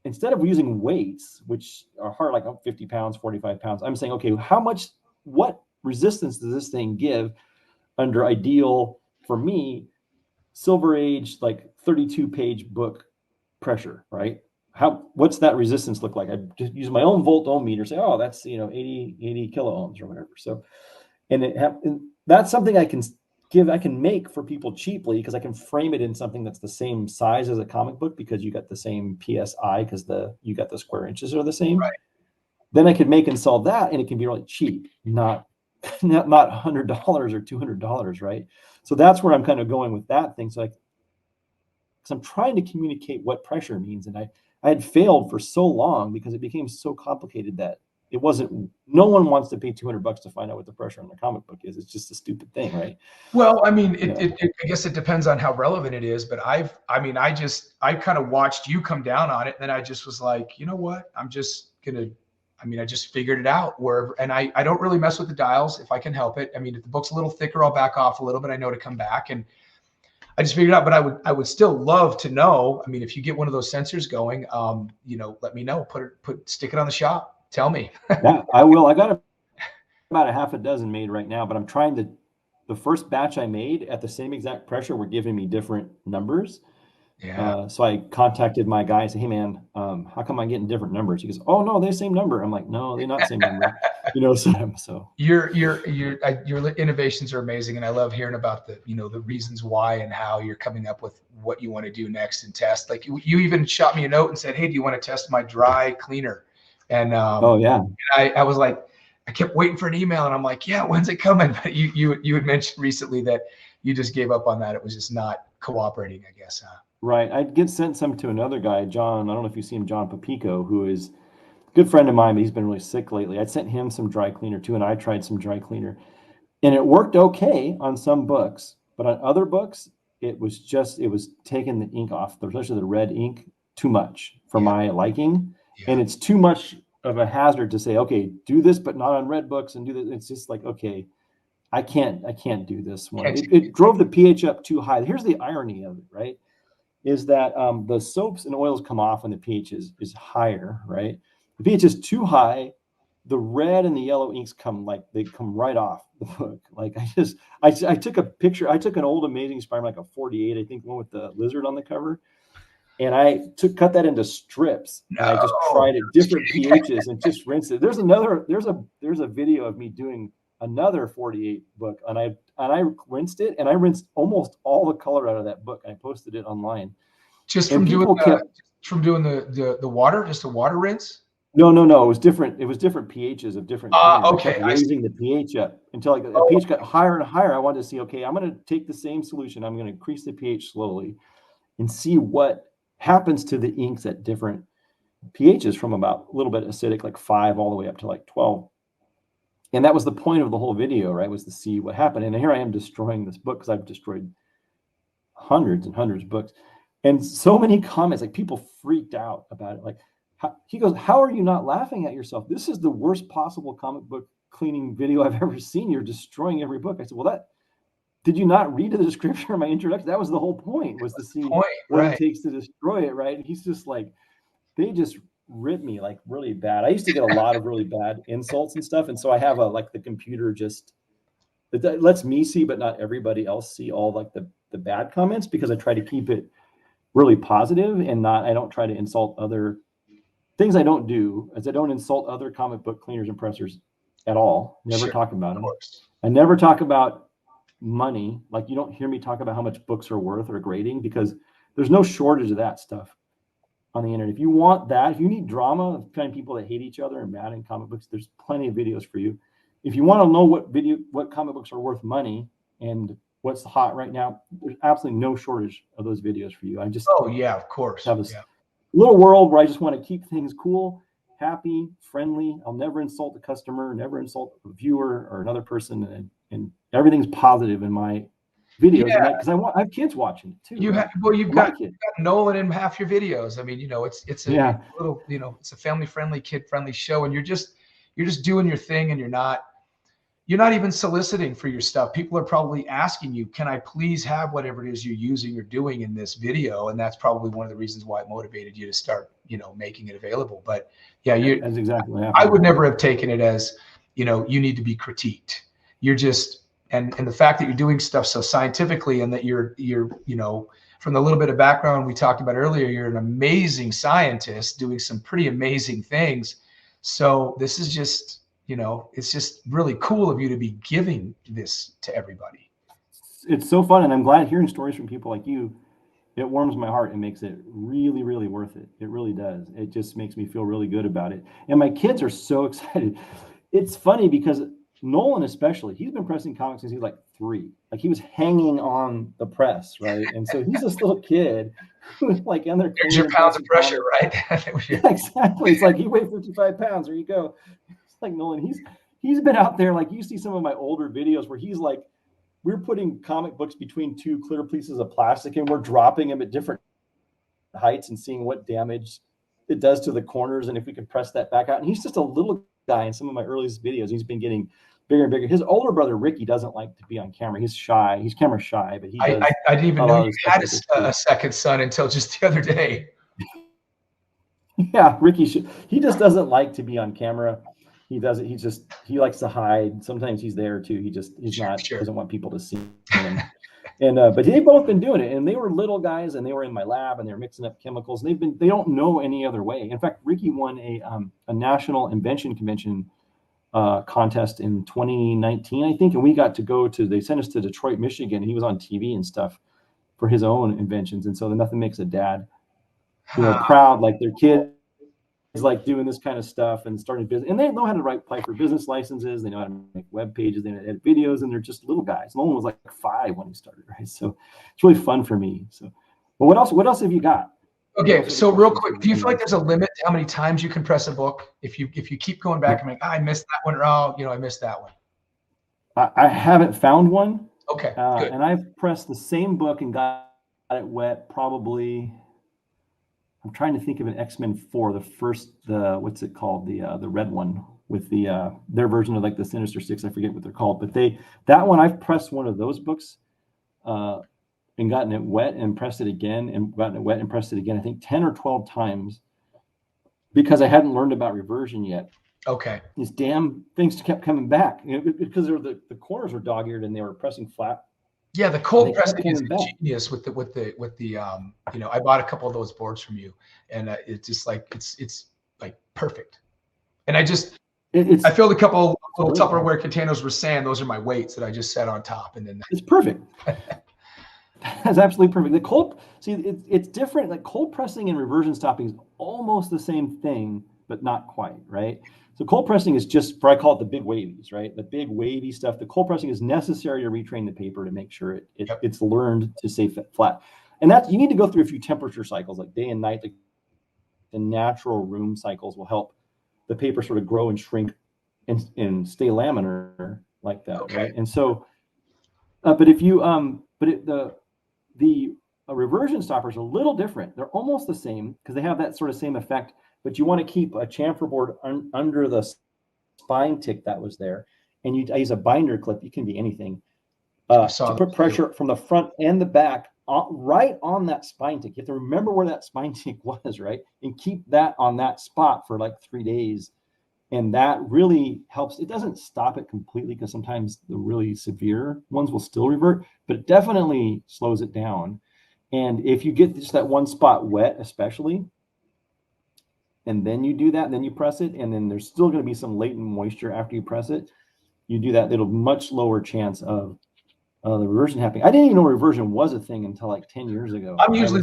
instead of using weights, which are hard, like 50 pounds, 45 pounds, I'm saying, okay, what resistance does this thing give under ideal, for me, Silver Age, like 32-page book pressure, right? What's that resistance look like? I just use my own voltometer, say, oh, that's 80 kilo ohms or whatever. So, and that's something I can make for people cheaply, because I can frame it in something that's the same size as a comic book, because you got the same PSI, because you got the square inches are the same. Right. Then I could make and sell that, and it can be really cheap, not $100 or $200, right? So that's where I'm kind of going with that thing. So because I'm trying to communicate what pressure means, and I had failed for so long because it became so complicated that no one wants to pay $200 to find out what the pressure on the comic book is. It's just a stupid thing, right? Well, I mean, I guess it depends on how relevant it is, but I kind of watched you come down on it, and then I just was like, you know what? I just figured it out and I don't really mess with the dials if I can help it. I mean, if the book's a little thicker, I'll back off a little bit. I know to come back, and I just figured it out, but I would still love to know. I mean, if you get one of those sensors going, let me know, stick it on the shop. Tell me. Yeah, I will. I got about a half a dozen made right now, but I'm trying the first batch I made at the same exact pressure were giving me different numbers. Yeah. So I contacted my guy and said, hey man, how come I'm getting different numbers? He goes, oh no, they're the same number. I'm like, no, they're not the same number. So your innovations are amazing, and I love hearing about the reasons why and how you're coming up with what you want to do next and test. Like you even shot me a note and said, hey, do you want to test my dry cleaner? And oh yeah, and I was like, I kept waiting for an email, and I'm like, yeah, when's it coming? But you had mentioned recently that you just gave up on that. It was just not cooperating, I guess. Right. I'd get sent some to another guy, John. I don't know if you see him, John Papico, who is a good friend of mine, but he's been really sick lately. I'd sent him some dry cleaner too, and I tried some dry cleaner, and it worked okay on some books, but on other books, it was taking the ink off, especially the red ink, too much for my liking. Yeah. And it's too much of a hazard to say, okay, do this, but not on red books, and do this. It's just like, okay, I can't do this one. It drove the pH up too high. Here's the irony of it, right? Is that the soaps and oils come off when the pH is higher, right? The pH is too high, the red and the yellow inks come right off the book. Like I took a picture. I took an old Amazing Spider-Man, like a 48, I think, one with the lizard on the cover, and I cut that into strips. And I just tried it different pHs and just rinsed it. There's a video of me doing another 48 book, and I rinsed it, and I rinsed almost all the color out of that book. And I posted it online. Just from doing the water, just a water rinse? No. It was different. It was different pHs of different. Okay. I kept raising the pH up until the pH got higher and higher. I wanted to see, okay, I'm going to take the same solution. I'm going to increase the pH slowly and see what happens to the inks at different pHs, from about a little bit acidic, like 5, all the way up to like 12. And that was the point of the whole video, right? Was to see what happened. And here I am destroying this book, because I've destroyed hundreds and hundreds of books. And so many comments, like people freaked out about it. Like he goes, how are you not laughing at yourself? This is the worst possible comic book cleaning video I've ever seen. You're destroying every book. I said, well, did you not read the description or my introduction? That was the whole point, was to see what it takes to destroy it, right? And he's just like, they just ripped me like really bad. I used to get a lot of really bad insults and stuff. And so I have the computer just, it lets me see, but not everybody else see all like the bad comments, because I try to keep it really positive and I don't try to insult other things. I don't do is I don't insult other comic book cleaners and pressers at all. Never talk about them. I never talk about money. Like you don't hear me talk about how much books are worth or grading, because there's no shortage of that stuff on the internet. If you want that, if you need drama of kind of people that hate each other and mad in comic books, there's plenty of videos for you. If you want to know what comic books are worth money and what's hot right now, there's absolutely no shortage of those videos for you. I just yeah, of course. little world where I just want to keep things cool, happy, friendly. I'll never insult a customer, never insult a viewer or another person, and everything's positive in my videos. Yeah. Because I have kids watching it too. You've Right? you've got Nolan in half your videos. I mean, it's a little, it's a family friendly, kid friendly show, and you're just doing your thing, and you're not even soliciting for your stuff. People are probably asking you, can I please have whatever it is you're using or doing in this video? And that's probably one of the reasons why it motivated you to start, making it available. But yeah, that's exactly what happened. I would never have taken it as, you need to be critiqued. You're just, and the fact that you're doing stuff so scientifically, and that you're, from the little bit of background we talked about earlier, you're an amazing scientist doing some pretty amazing things. So this is just, it's just really cool of you to be giving this to everybody. It's so fun. And I'm glad hearing stories from people like you. It warms my heart and makes it really, really worth it. It really does. It just makes me feel really good about it. And my kids are so excited. It's funny because Nolan, especially, he's been pressing comics since he was like 3. Like he was hanging on the press, right? And so he's this little kid who's like in there. There's your pounds of pressure, right? Yeah, exactly. It's like you weigh 55 pounds. There you go. It's like Nolan. He's been out there. Like you see some of my older videos where he's like, we're putting comic books between 2 clear pieces of plastic, and we're dropping them at different heights and seeing what damage it does to the corners, and if we can press that back out. And he's just a little guy in some of my earliest videos. He's been getting bigger and bigger. His older brother Ricky doesn't like to be on camera. He's shy. He's camera shy, but I didn't even know you had a second son until just the other day. Yeah, Ricky he just doesn't like to be on camera. He likes to hide. Sometimes he's there too. Doesn't want people to see him. And but they've both been doing it, and they were little guys, and they were in my lab, and they were mixing up chemicals. They don't know any other way. In fact, Ricky won a national invention convention contest in 2019, I think, and we got to go to. They sent us to Detroit, Michigan. And he was on TV and stuff for his own inventions, and so nothing makes a dad, proud, like their kid is like doing this kind of stuff and starting business, and they know how to apply for business licenses. They know how to make web pages, they know how to edit videos, and they're just little guys. Nolan was like 5 when he started, right? So it's really fun for me. So, but what else have you got? Okay, so real quick, do you feel like there's a limit to how many times you can press a book? If you keep going back and like, I missed that one, or I missed that one. I haven't found one. Okay, good. And I've pressed the same book and got it wet probably. I'm trying to think of an X-Men 4, what's it called? The red one with their version of like the Sinister Six. I forget what they're called, but that one I've pressed one of those books and gotten it wet and pressed it again and gotten it wet and pressed it again. I think 10 or 12 times because I hadn't learned about reversion yet. Okay. These damn things kept coming back because the corners were dog-eared and they were pressing flat. Yeah, the cold pressing is genius with the I bought a couple of those boards from you, and it's just like it's like perfect. And I filled a couple little Tupperware containers with sand. Those are my weights that I just set on top, and then it's perfect. That's absolutely perfect. The cold, it's different. Like cold pressing and reversion stopping is almost the same thing, but not quite, right? So cold pressing is just, I call it the big wavies, right? The big wavy stuff. The cold pressing is necessary to retrain the paper to make sure it's learned to stay flat. And you need to go through a few temperature cycles, like day and night. Like the natural room cycles will help the paper sort of grow and shrink and stay laminar like that, okay. Right? And so, but if you, the reversion stoppers are a little different. They're almost the same because they have that sort of same effect. But you want to keep a chamfer board under the spine tick that was there. And I use a binder clip. You can be anything to put pressure from the front and the back right on that spine tick. You have to remember where that spine tick was, right? And keep that on that spot for like 3 days. And that really helps. It doesn't stop it completely because sometimes the really severe ones will still revert, but it definitely slows it down. And if you get just that one spot wet, especially, and then you do that, and then you press it, and then there's still going to be some latent moisture after you press it. You do that, it'll much lower chance of the reversion happening. I didn't even know reversion was a thing until like 10 years ago. I'm usually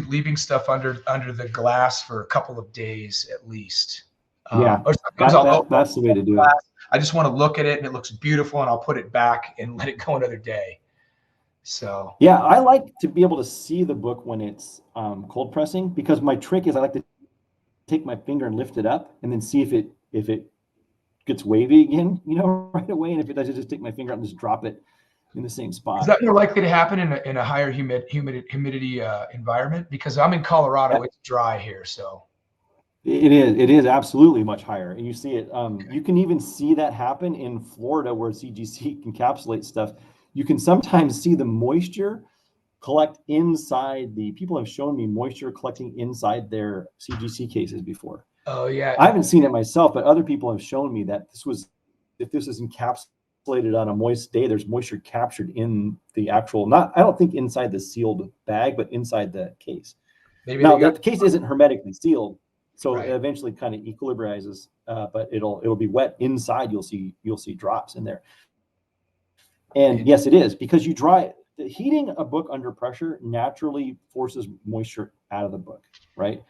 leaving stuff under the glass for a couple of days at least. Yeah, or sometimes that's the way to do it. I just want to look at it and it looks beautiful, and I'll put it back and let it go another day. So yeah, I like to be able to see the book when it's cold pressing, because my trick is I like to take my finger and lift it up and then see if it gets wavy again, right away. And if it doesn't, just take my finger out and just drop it in the same spot. is that more likely to happen in a higher humidity environment? Because I'm in Colorado, it's dry here, so. It is absolutely much higher, and you see it. You can even see that happen in Florida, where CGC encapsulates stuff. You can sometimes see the moisture collect inside people have shown me moisture collecting inside their CGC cases before. Oh yeah. I haven't seen it myself, but other people have shown me that if this is encapsulated on a moist day, there's moisture captured in the actual, I don't think inside the sealed bag, but inside the case. Now the case isn't hermetically sealed, so it eventually kind of equilibrizes, but it'll be wet inside. You'll see drops in there. And yes, it is, because heating a book under pressure naturally forces moisture out of the book, right?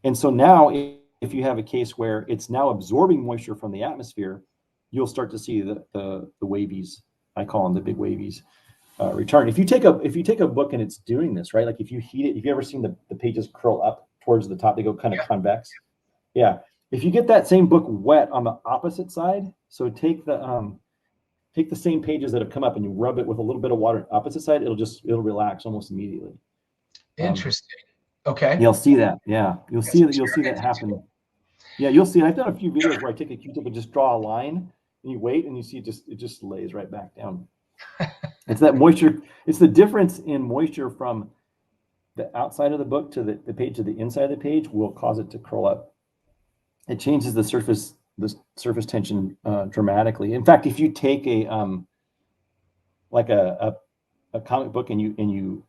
And so now if you have a case where it's now absorbing moisture from the atmosphere, you'll start to see the wavies. I call them the big wavies return. If you take a book and it's doing this, right? Like if you heat it, have you ever seen the pages curl up towards the top? They go kind of convex. Yeah. If you get that same book wet on the opposite side, so take the same pages that have come up and you rub it with a little bit of water on the opposite side, it'll relax almost immediately. Interesting. Okay. You'll see that. Yeah. You'll see that happen. Yeah, you'll see. I've done a few videos where I take a Q-tip and just draw a line and you wait and you see it just lays right back down. It's that moisture. It's the difference in moisture from the outside of the book to the page to the inside of the page will cause it to curl up. It changes the surface tension dramatically. In fact, if you take a comic book and you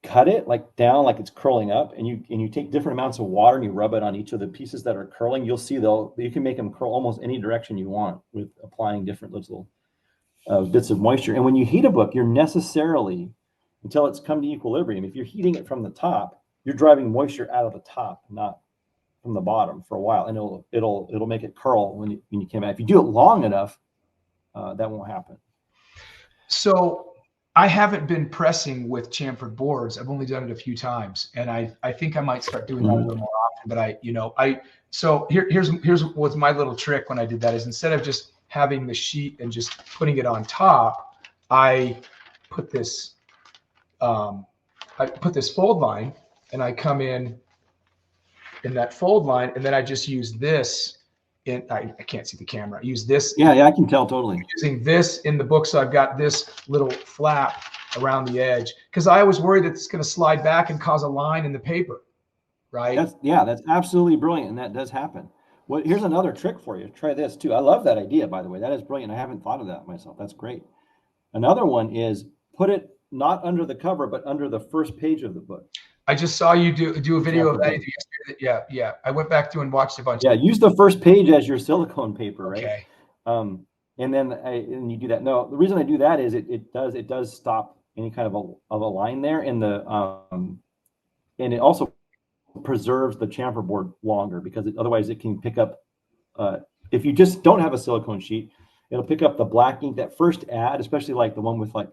cut it like down, like it's curling up, and you take different amounts of water and you rub it on each of the pieces that are curling, you'll see you can make them curl almost any direction you want with applying different little bits of moisture. And when you heat a book, you're necessarily, until it's come to equilibrium, if you're heating it from the top, you're driving moisture out of the top, not from the bottom for a while, and it'll make it curl when you came out. If you do it long enough, that won't happen. So I haven't been pressing with chamfered boards. I've only done it a few times, and I think I might start doing that a little more often. But so here's what's my little trick when I did that is, instead of just having the sheet and just putting it on top, I put this fold line, and I come in that fold line, and then I just use this. I can't see the camera. I use this. Yeah, I can tell totally. Using this in the book, so I've got this little flap around the edge, because I was worried that it's going to slide back and cause a line in the paper, right? That's absolutely brilliant, and that does happen. Well, here's another trick for you. Try this too. I love that idea, by the way. That is brilliant. I haven't thought of that myself. That's great. Another one is put it not under the cover, but under the first page of the book. I just saw you do a video of that. Yeah. I went back through and watched a bunch. Yeah, use the first page as your silicone paper, right? Okay. And then you do that. No, the reason I do that is it does stop any kind of a line there, and it also preserves the chamfer board longer, because otherwise it can pick up. If you just don't have a silicone sheet, it'll pick up the black ink. That first ad, especially like the one with like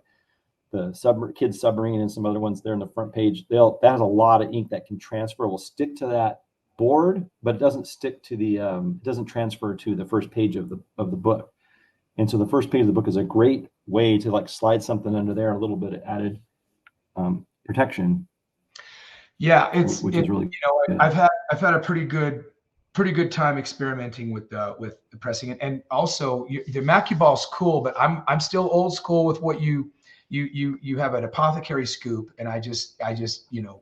the kids submarine and some other ones there in the front page, that has a lot of ink that can transfer. Will stick to that board, but it doesn't stick to doesn't transfer to the first page of the book. And so the first page of the book is a great way to like slide something under there, a little bit of added protection. Yeah, which is really good. I've had a pretty good time experimenting with the pressing, and also the Immacuball's cool, but I'm still old school with what you have an apothecary scoop, and I just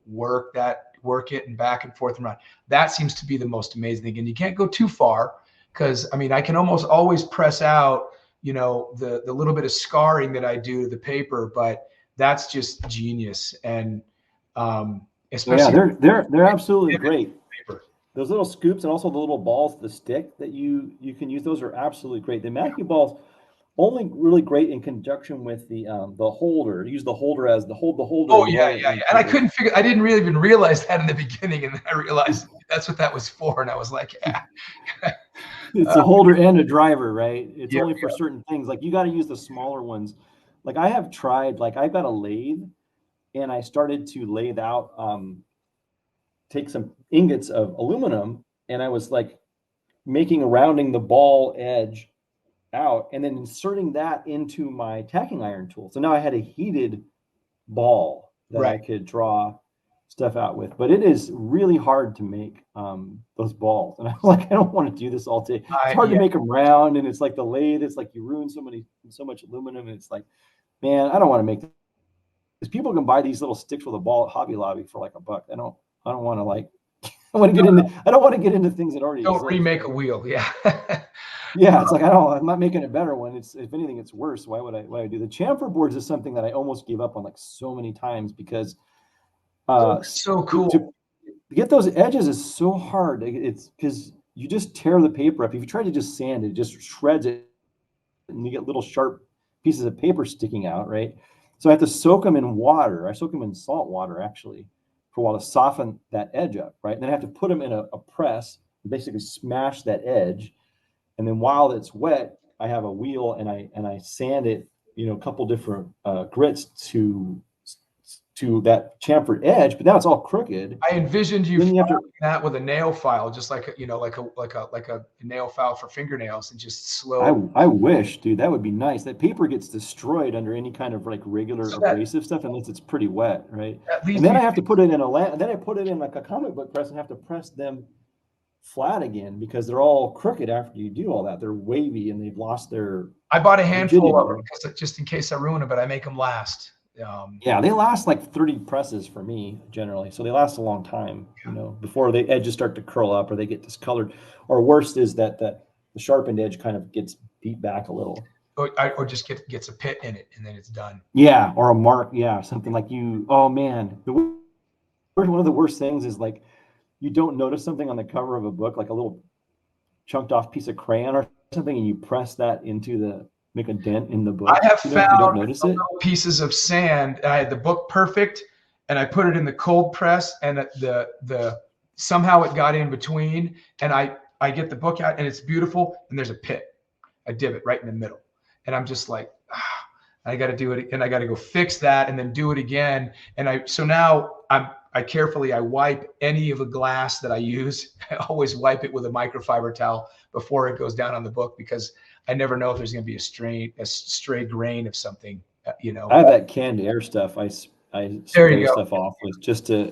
work it and back and forth and around. That seems to be the most amazing thing, and you can't go too far, because I can almost always press out the little bit of scarring that I do to the paper, but that's just genius. And especially they're absolutely great. Those little scoops and also the little balls, the stick that you can use, those are absolutely great. The Immacuball's only really great in conjunction with the holder. Use the holder as the holder. Oh yeah. And I couldn't figure. I didn't really even realize that in the beginning, and then I realized that's what that was for, and I was like, yeah. It's a holder and a driver, right? It's only for certain things. Like you got to use the smaller ones like I have tried, like I've got a lathe and I started to lathe out, take some ingots of aluminum, and I was like rounding the ball edge out and then inserting that into my tacking iron tool. So now I had a heated ball that I could draw stuff out with, but it is really hard to make those balls. And I'm like, I don't want to do this all day. It's hard to make them round, and it's like the lathe. It's like you ruin so much aluminum, and it's like, man, I don't want to make this. Because people can buy these little sticks with a ball at Hobby Lobby for like $1. I don't want to like. I don't want to get into things that already don't exist. remake a wheel. Yeah. Yeah, it's like I'm not making a better one. It's, if anything, it's worse. Why would I do the chamfer boards? Is something that I almost gave up on like so many times because so cool. To get those edges is so hard. It's because you just tear the paper up. If you try to just sand it, it just shreds it, and you get little sharp pieces of paper sticking out, right? So I have to soak them in water. I soak them in salt water actually for a while to soften that edge up, right? And then I have to put them in a press, basically smash that edge. And then while it's wet, I have a wheel and I sand it, a couple different grits to that chamfered edge, but now it's all crooked. I envisioned you that with a nail file, just like a nail file for fingernails, and just slow. I wish, dude, that would be nice. That paper gets destroyed under any kind of like regular abrasive stuff unless it's pretty wet, right? And then I have to put it in then I put it in like a comic book press and have to press them flat again because they're all crooked after you do all that. They're wavy and they've lost their. I bought a handful of them just in case I ruin it, but I make them last. Yeah, they last like 30 presses for me generally, so they last a long time. Before the edges start to curl up or they get discolored, or worse is that the sharpened edge kind of gets beat back a little, or just gets a pit in it and then it's done. Yeah, or a mark. Yeah, something like you. Oh man, one of the worst things is like you don't notice something on the cover of a book, like a little chunked off piece of crayon or something, and you press that into make a dent in the book. I have found little pieces of sand. I had the book perfect, and I put it in the cold press, and the somehow it got in between, and I get the book out, and it's beautiful, and there's a pit, a divot right in the middle, and I'm just like, I got to do it, and I got to go fix that, and then do it again, so now I carefully wipe any of the glass that I use. I always wipe it with a microfiber towel before it goes down on the book because I never know if there's going to be a stray grain of something. I have that canned air stuff. I spray stuff off with just to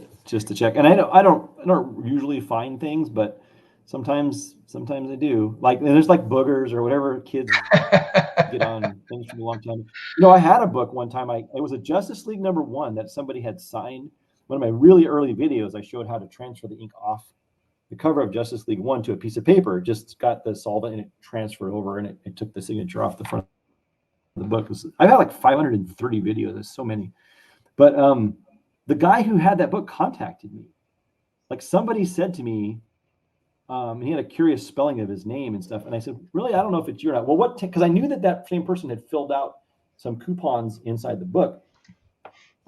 check. And I don't usually find things, but sometimes I do. Like there's like boogers or whatever kids get on things from a long time. I had a book one time. It was a Justice League #1 that somebody had signed. One of my really early videos, I showed how to transfer the ink off the cover of Justice League 1 to a piece of paper. Just got the solvent and it transferred over, and it took the signature off the front of the book. I've had like 530 videos. There's so many. But the guy who had that book contacted me. Like somebody said to me, he had a curious spelling of his name and stuff. And I said, really, I don't know if it's you or not. Well, because I knew that same person had filled out some coupons inside the book.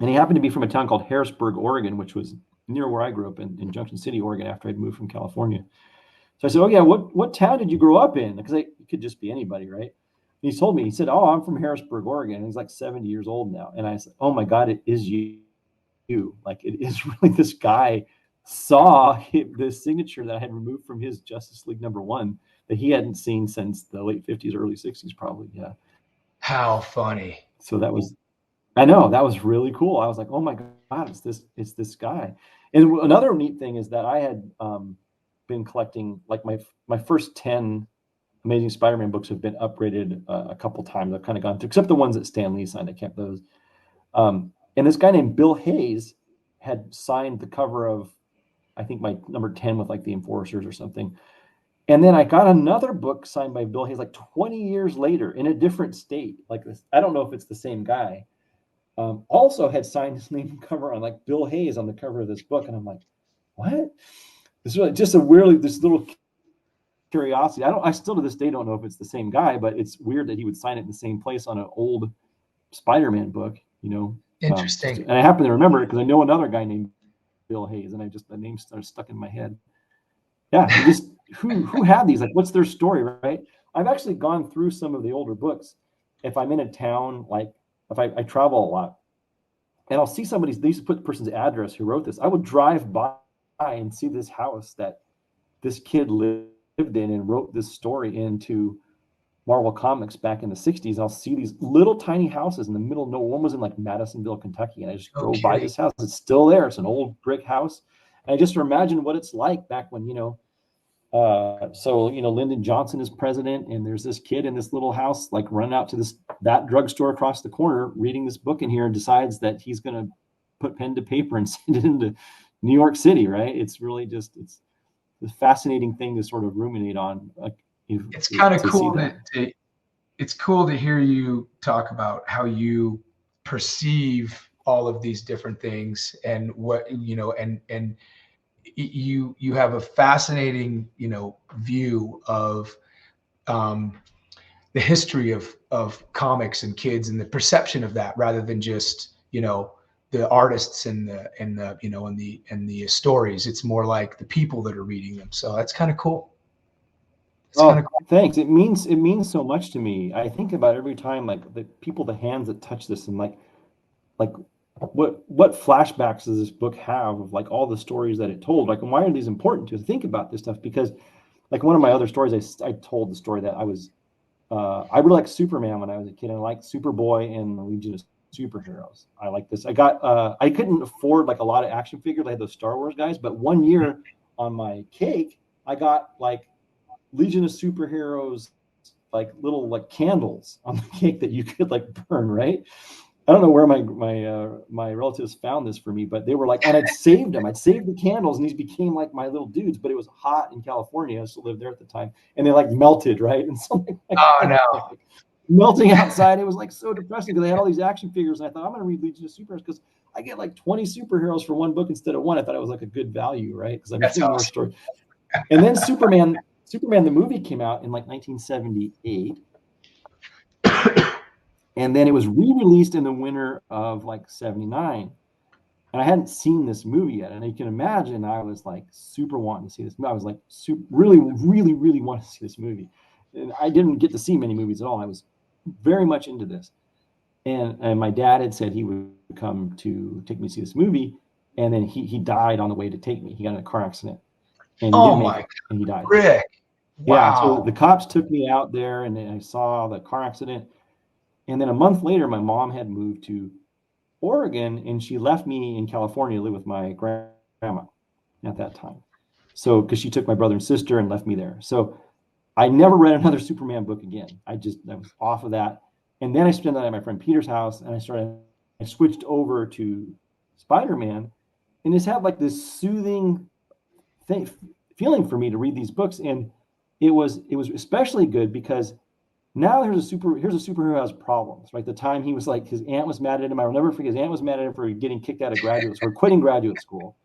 And he happened to be from a town called Harrisburg, Oregon, which was near where I grew up in Junction City, Oregon, after I'd moved from California. So I said, oh yeah, what town did you grow up in? Because it could just be anybody, right? And he told me, he said, oh, I'm from Harrisburg, Oregon. And he's like 70 years old now. And I said, oh my God, it is you. Like it is really this guy saw the signature that I had removed from his Justice League #1 that he hadn't seen since the late 50s, early 60s, probably. Yeah. How funny. So I know that was really cool. I was like, oh my God, it's this guy. And another neat thing is that I had been collecting, like my first 10 Amazing Spider-Man books have been upgraded a couple times. I've kind of gone through, except the ones that Stan Lee signed. I kept those. And this guy named Bill Hayes had signed the cover of, I think, my #10 with like the Enforcers or something. And then I got another book signed by Bill Hayes like 20 years later in a different state. Like this, I don't know if it's the same guy. Also had signed his name cover on like Bill Hayes on the cover of this book. And I'm like, what? This is really just this little curiosity. I still to this day don't know if it's the same guy, but it's weird that he would sign it in the same place on an old Spider-Man book, Interesting. And I happen to remember it because I know another guy named Bill Hayes, and the name started stuck in my head. Yeah, who had these? Like, what's their story, right? I've actually gone through some of the older books. If I'm in a town like if I travel a lot, and I'll see somebody's, they used to put the person's address who wrote this. I would drive by and see this house that this kid lived in and wrote this story into Marvel Comics back in the 60s. I'll see these little tiny houses in the middle. No one was in like Madisonville, Kentucky. And I just drove by this house. It's still there. It's an old brick house. And I just imagine what it's like back when, so, Lyndon Johnson is president, and there's this kid in this little house, like running out to that drugstore across the corner, reading this book in here, and decides that he's going to put pen to paper and send it into New York City. Right. It's really it's a fascinating thing to sort of ruminate on. It's kind of cool it's cool to hear you talk about how you perceive all of these different things, and what, and you have a fascinating, view of the history of comics and kids, and the perception of that, rather than just, the artists and the stories. It's more like the people that are reading them. So that's kind of cool. Thanks. It means so much to me. I think about every time, like the people, the hands that touch this, and like what flashbacks does this book have of like all the stories that it told? Like, and why are these important to think about this stuff? Because like one of my other stories, I told the story that I really liked Superman when I was a kid. I liked Superboy and the Legion of Superheroes. I like this. I couldn't afford like a lot of action figures. I had those Star Wars guys, but one year on my cake, I got like Legion of Superheroes, like little like candles on the cake that you could like burn, right? I don't know where my relatives found this for me, but they were like, and I'd saved them. I'd saved the candles, and these became like my little dudes. But it was hot in California. I still lived there at the time, and they like melted, right? And something like no, melting outside. It was like so depressing because they had all these action figures, and I thought I'm going to read Legion of Superheroes because I get like 20 superheroes for one book instead of one. I thought it was like a good value, right? Because I'm reading more stories. And then Superman the movie came out in like 1978. And then it was re-released in the winter of like 79. And I hadn't seen this movie yet. And you can imagine I was like super wanting to see this movie. I was like really, really, really want to see this movie. And I didn't get to see many movies at all. I was very much into this. And my dad had said he would come to take me to see this movie. And then he died on the way to take me. He got in a car accident. And he didn't make it, and he died. Rick. Wow. Yeah, so the cops took me out there, and I saw the car accident. And then a month later, my mom had moved to Oregon, and she left me in California to live with my grandma at that time. So, because she took my brother and sister and left me there. So I never read another Superman book again. I was off of that. And then I spent that at my friend Peter's house, and I switched over to Spider-Man, and just had like this soothing feeling for me to read these books. And it was especially good because now here's a superhero who has problems, right? The time he was like, his aunt was mad at him. I will never forget, his aunt was mad at him for getting kicked out of graduate school, or quitting graduate school.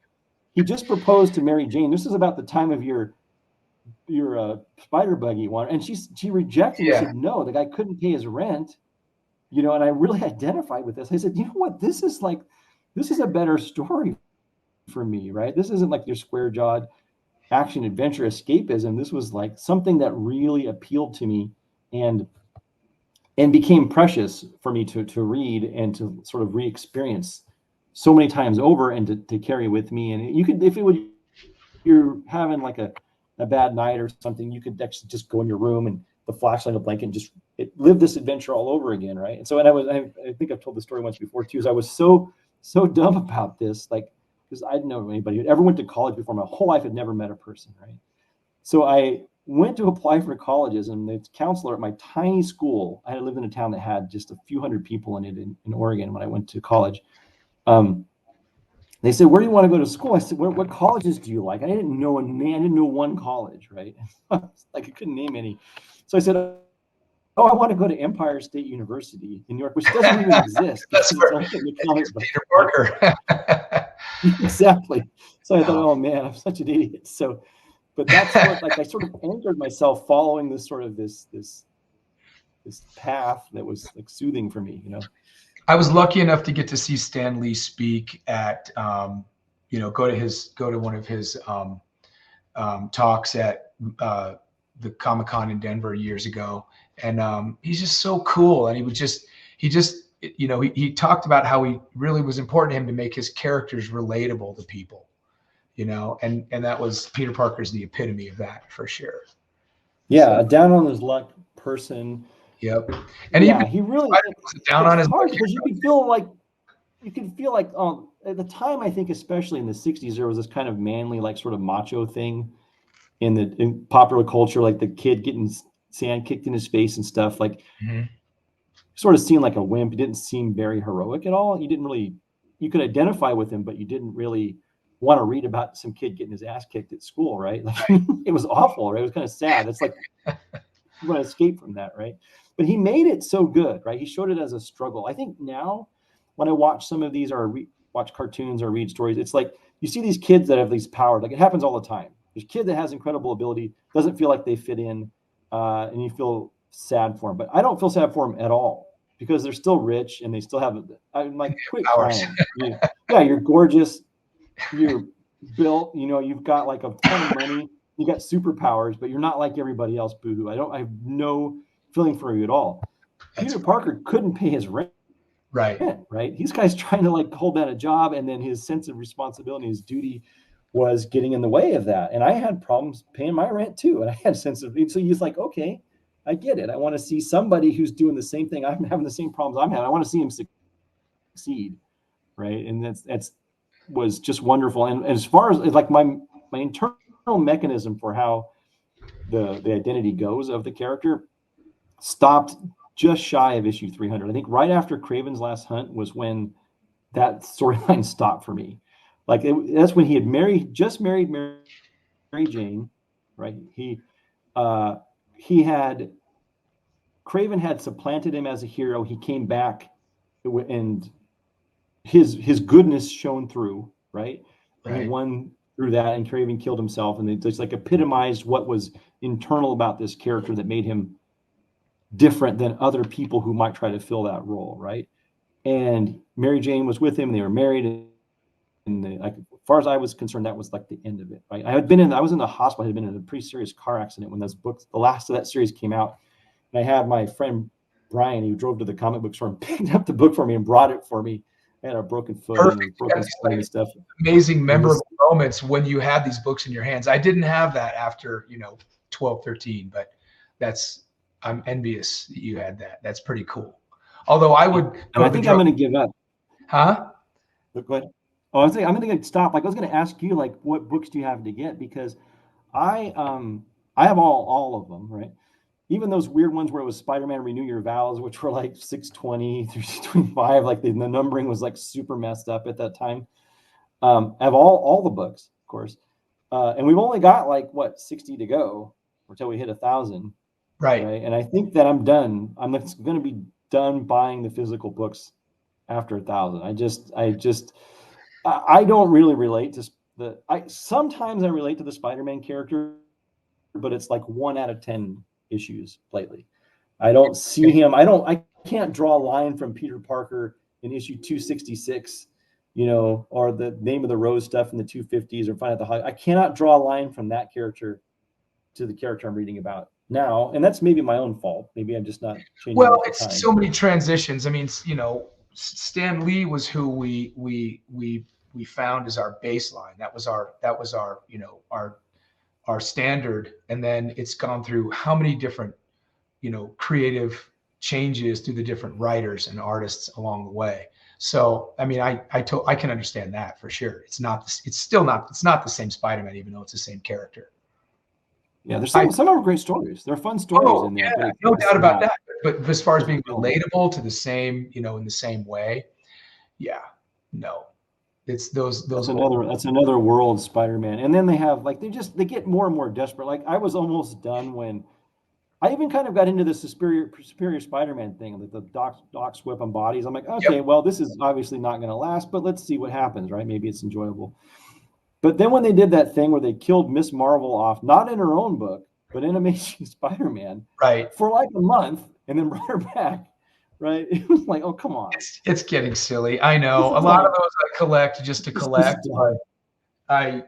He just proposed to Mary Jane. This is about the time of your spider buggy one. And she rejected him. She said, no, the guy couldn't pay his rent, and I really identified with this. I said, you know what? This is a better story for me, right? This isn't like your square jawed action adventure escapism. This was like something that really appealed to me and became precious for me to read and to sort of re-experience so many times over, and to carry with me. And you could, if you're having like a bad night or something, you could actually just go in your room and the flashlight, a blanket, and just live this adventure all over again, right? And so, I think I've told the story once before too, is I was so dumb about this, like, because I didn't know anybody who ever went to college before. My whole life had never met a person, right? So I went to apply for colleges, and the counselor at my tiny school, I had lived in a town that had just a few hundred people in it in Oregon when I went to college. They said, where do you want to go to school? I said, what colleges do you like? I didn't know one college, right? Like, I couldn't name any. So I said, I want to go to Empire State University in New York, which doesn't even exist. That's where Peter Parker. Exactly. So I thought, oh man, I'm such an idiot. So, but that's what, like, I sort of anchored myself following this sort of this path that was like soothing for me, I was lucky enough to get to see Stan Lee speak at, go to one of his talks at the Comic-Con in Denver years ago. And he's just so cool. And he just you know, he talked about how he really was important to him to make his characters relatable to people, you know, and that was Peter Parker's the epitome of that for sure. Yeah, So, a down on his luck person. yep. And Yeah, even he really. was down It's on his hard luck. because you can feel like at the time, I think especially in the 60s, there was this kind of manly, like sort of macho thing in popular culture, like the kid getting sand kicked in his face and stuff. Like Mhm. sort of seemed like a wimp. He didn't seem very heroic at all. You could identify with him, but you didn't really want to read about some kid getting his ass kicked at school, right? Like it was awful, right? It was kind of sad. It's like you want to escape from that, right? But he made it so good, right? He showed it as a struggle. I think now when I watch some of these or watch cartoons or read stories, it's like you see these kids that have these powers. Like it happens all the time. There's a kid that has incredible ability, doesn't feel like they fit in, and you feel sad for him. But I don't feel sad for him at all because they're still rich and they still have. I'm like, quit Powers. crying. Yeah, you're gorgeous. You're built. You know, you've got like a ton of money. You got superpowers, but you're not like everybody else. Boohoo! I have no feeling for you at all. That's Peter Parker couldn't pay his rent, right. right? These guys trying to like hold down a job, and then his sense of responsibility, his duty, was getting in the way of that. And I had problems paying my rent too, and I had a sense of. So he's like, okay, I get it. I want to see somebody who's doing the same thing. I'm having the same problems I'm having. I want to see him succeed, right? And that's was just wonderful. And as far as like my internal mechanism for how the identity goes of the character stopped just shy of issue 300. I think right after Craven's Last Hunt was when that storyline stopped for me. Like that's when he had just married Mary Jane, right? He had Craven had supplanted him as a hero. He came back and his goodness shone through, right? And he won through that, and Craven killed himself, and it just like epitomized what was internal about this character that made him different than other people who might try to fill that role, right? And Mary Jane was with him; they were married, and like, as far as I was concerned, that was like the end of it, right? I was in the hospital. I had been in a pretty serious car accident when those books, the last of that series, came out, and I had my friend Brian, who drove to the comic book store and picked up the book for me and brought it for me. I had a broken foot Perfect. and a broken spine and stuff. Amazing, memorable moments when you had these books in your hands. I didn't have that after, 12, 13, but I'm envious that you had that. That's pretty cool. Although I would and I think I'm going to give up. Huh? Go ahead. Oh, I'm going to stop. Like I was going to ask you, like, what books do you have to get? Because I have all of them, right? Even those weird ones where it was Spider-Man Renew Your Vows, which were like 620 through 625, like the numbering was like super messed up at that time. I have all the books, of course, and we've only got like 60 to go until we hit 1,000, right? And I think that I'm done. I'm going to be done buying the physical books after 1,000. I don't really relate to sometimes I relate to the Spider-Man character, but it's like 1 out of 10 issues lately. I don't see him. I can't draw a line from Peter Parker in issue 266, or the Name of the Rose stuff in the 250s or Find Out the Hog. I cannot draw a line from that character to the character I'm reading about now. And that's maybe my own fault. Maybe I'm just not changing. Well, it's so many transitions. I mean, Stan Lee was who we found as our baseline. That was our our standard, and then it's gone through how many different creative changes through the different writers and artists along the way. So I mean, I can understand that for sure. It's not the same Spider-Man, even though it's the same character. Yeah, there's some are great stories. They're fun stories in there. Yeah, no doubt about that. But as far as being relatable to the same, in the same way, yeah, no. It's those. That's another world Spider-Man. And then they have they get more and more desperate. Like I was almost done when I even kind of got into this superior Spider-Man thing, like the Doc's whip on bodies. I'm like, okay, well, this is obviously not going to last, but let's see what happens, right? Maybe it's enjoyable. But then when they did that thing where they killed Miss Marvel off, not in her own book, but in Amazing Spider-Man, right, for like a month, and then brought her back, right? It was like, oh, come on. It's getting silly. I know. A lot of those I collect just to collect. But I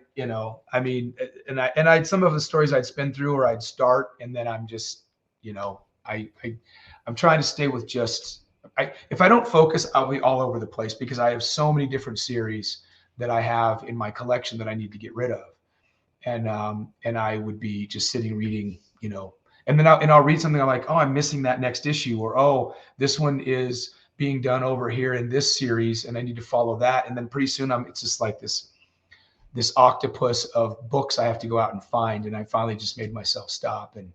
mean, and I some of the stories I'd spin through or I'd start, and then I'm just, I'm trying to stay with just if I don't focus, I'll be all over the place because I have so many different series that I have in my collection that I need to get rid of. And I would be just sitting reading, and then I'll read something. I'm like, oh, I'm missing that next issue, or oh, this one is being done over here in this series, and I need to follow that. And then pretty soon it's just like this octopus of books I have to go out and find. And I finally just made myself stop and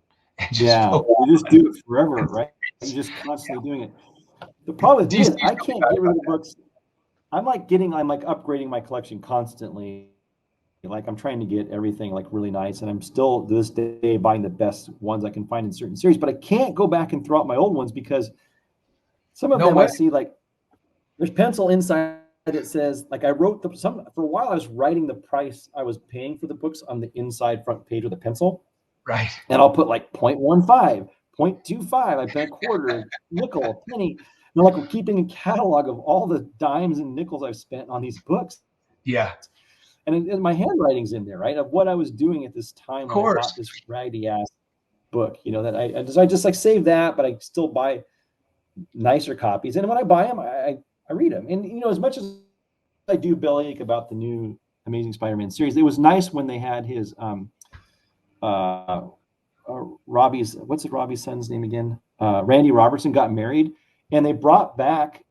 just you just do it forever, right? You're just constantly doing it. The problem with me is I can't get rid of the books. I'm like upgrading my collection constantly. Like I'm trying to get everything like really nice, and I'm still to this day buying the best ones I can find in certain series, but I can't go back and throw out my old ones because some of them I see like there's pencil inside that says like I wrote for a while I was writing the price I was paying for the books on the inside front page with a pencil. Right. And I'll put like 0.15, 0.25, I bet a quarter, nickel, a penny. And like we're keeping a catalog of all the dimes and nickels I've spent on these books. Yeah. And my handwriting's in there, right? Of what I was doing at this time when I bought this raggedy ass book, that I just like save that, but I still buy nicer copies. And when I buy them, I read them. And, as much as I do bellyache about the new Amazing Spider-Man series, it was nice when they had his, Robbie's son's name again? Randy Robertson got married, and they brought back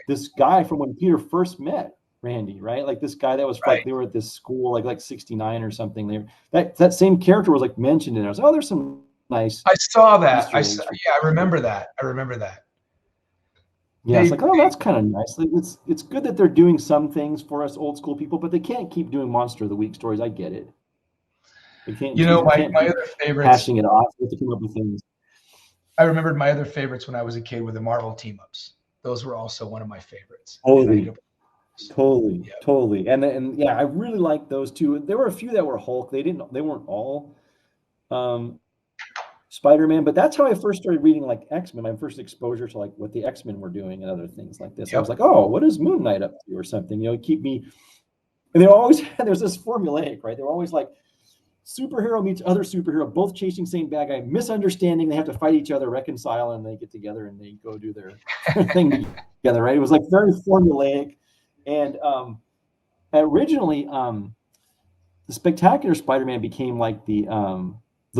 this guy from when Peter first met Randy, right? Like this guy that was like they were at this school like 69 or something. That same character was like mentioned, and I was like, oh, there's some nice. I saw that. I remember that. Yeah, it's like, oh, that's kind of nice. Like, it's good that they're doing some things for us old school people, but they can't keep doing Monster of the Week stories. I get it. They can't. My other favorites. Passing it off. They have to come up with things. I remembered my other favorites when I was a kid were the Marvel team-ups. Those were also one of my favorites. Totally. And yeah, I really liked those too. There were a few that were Hulk. They weren't all Spider-Man, but that's how I first started reading like X-Men. My first exposure to like what the X-Men were doing and other things like this. I was like, oh, what is Moon Knight up to or something? Keep me. And there's this formulaic, right? They're always like superhero meets other superhero, both chasing same bad guy, misunderstanding. They have to fight each other, reconcile, and they get together and they go do their thing together, right? It was like very formulaic. And originally, the Spectacular Spider-Man became like the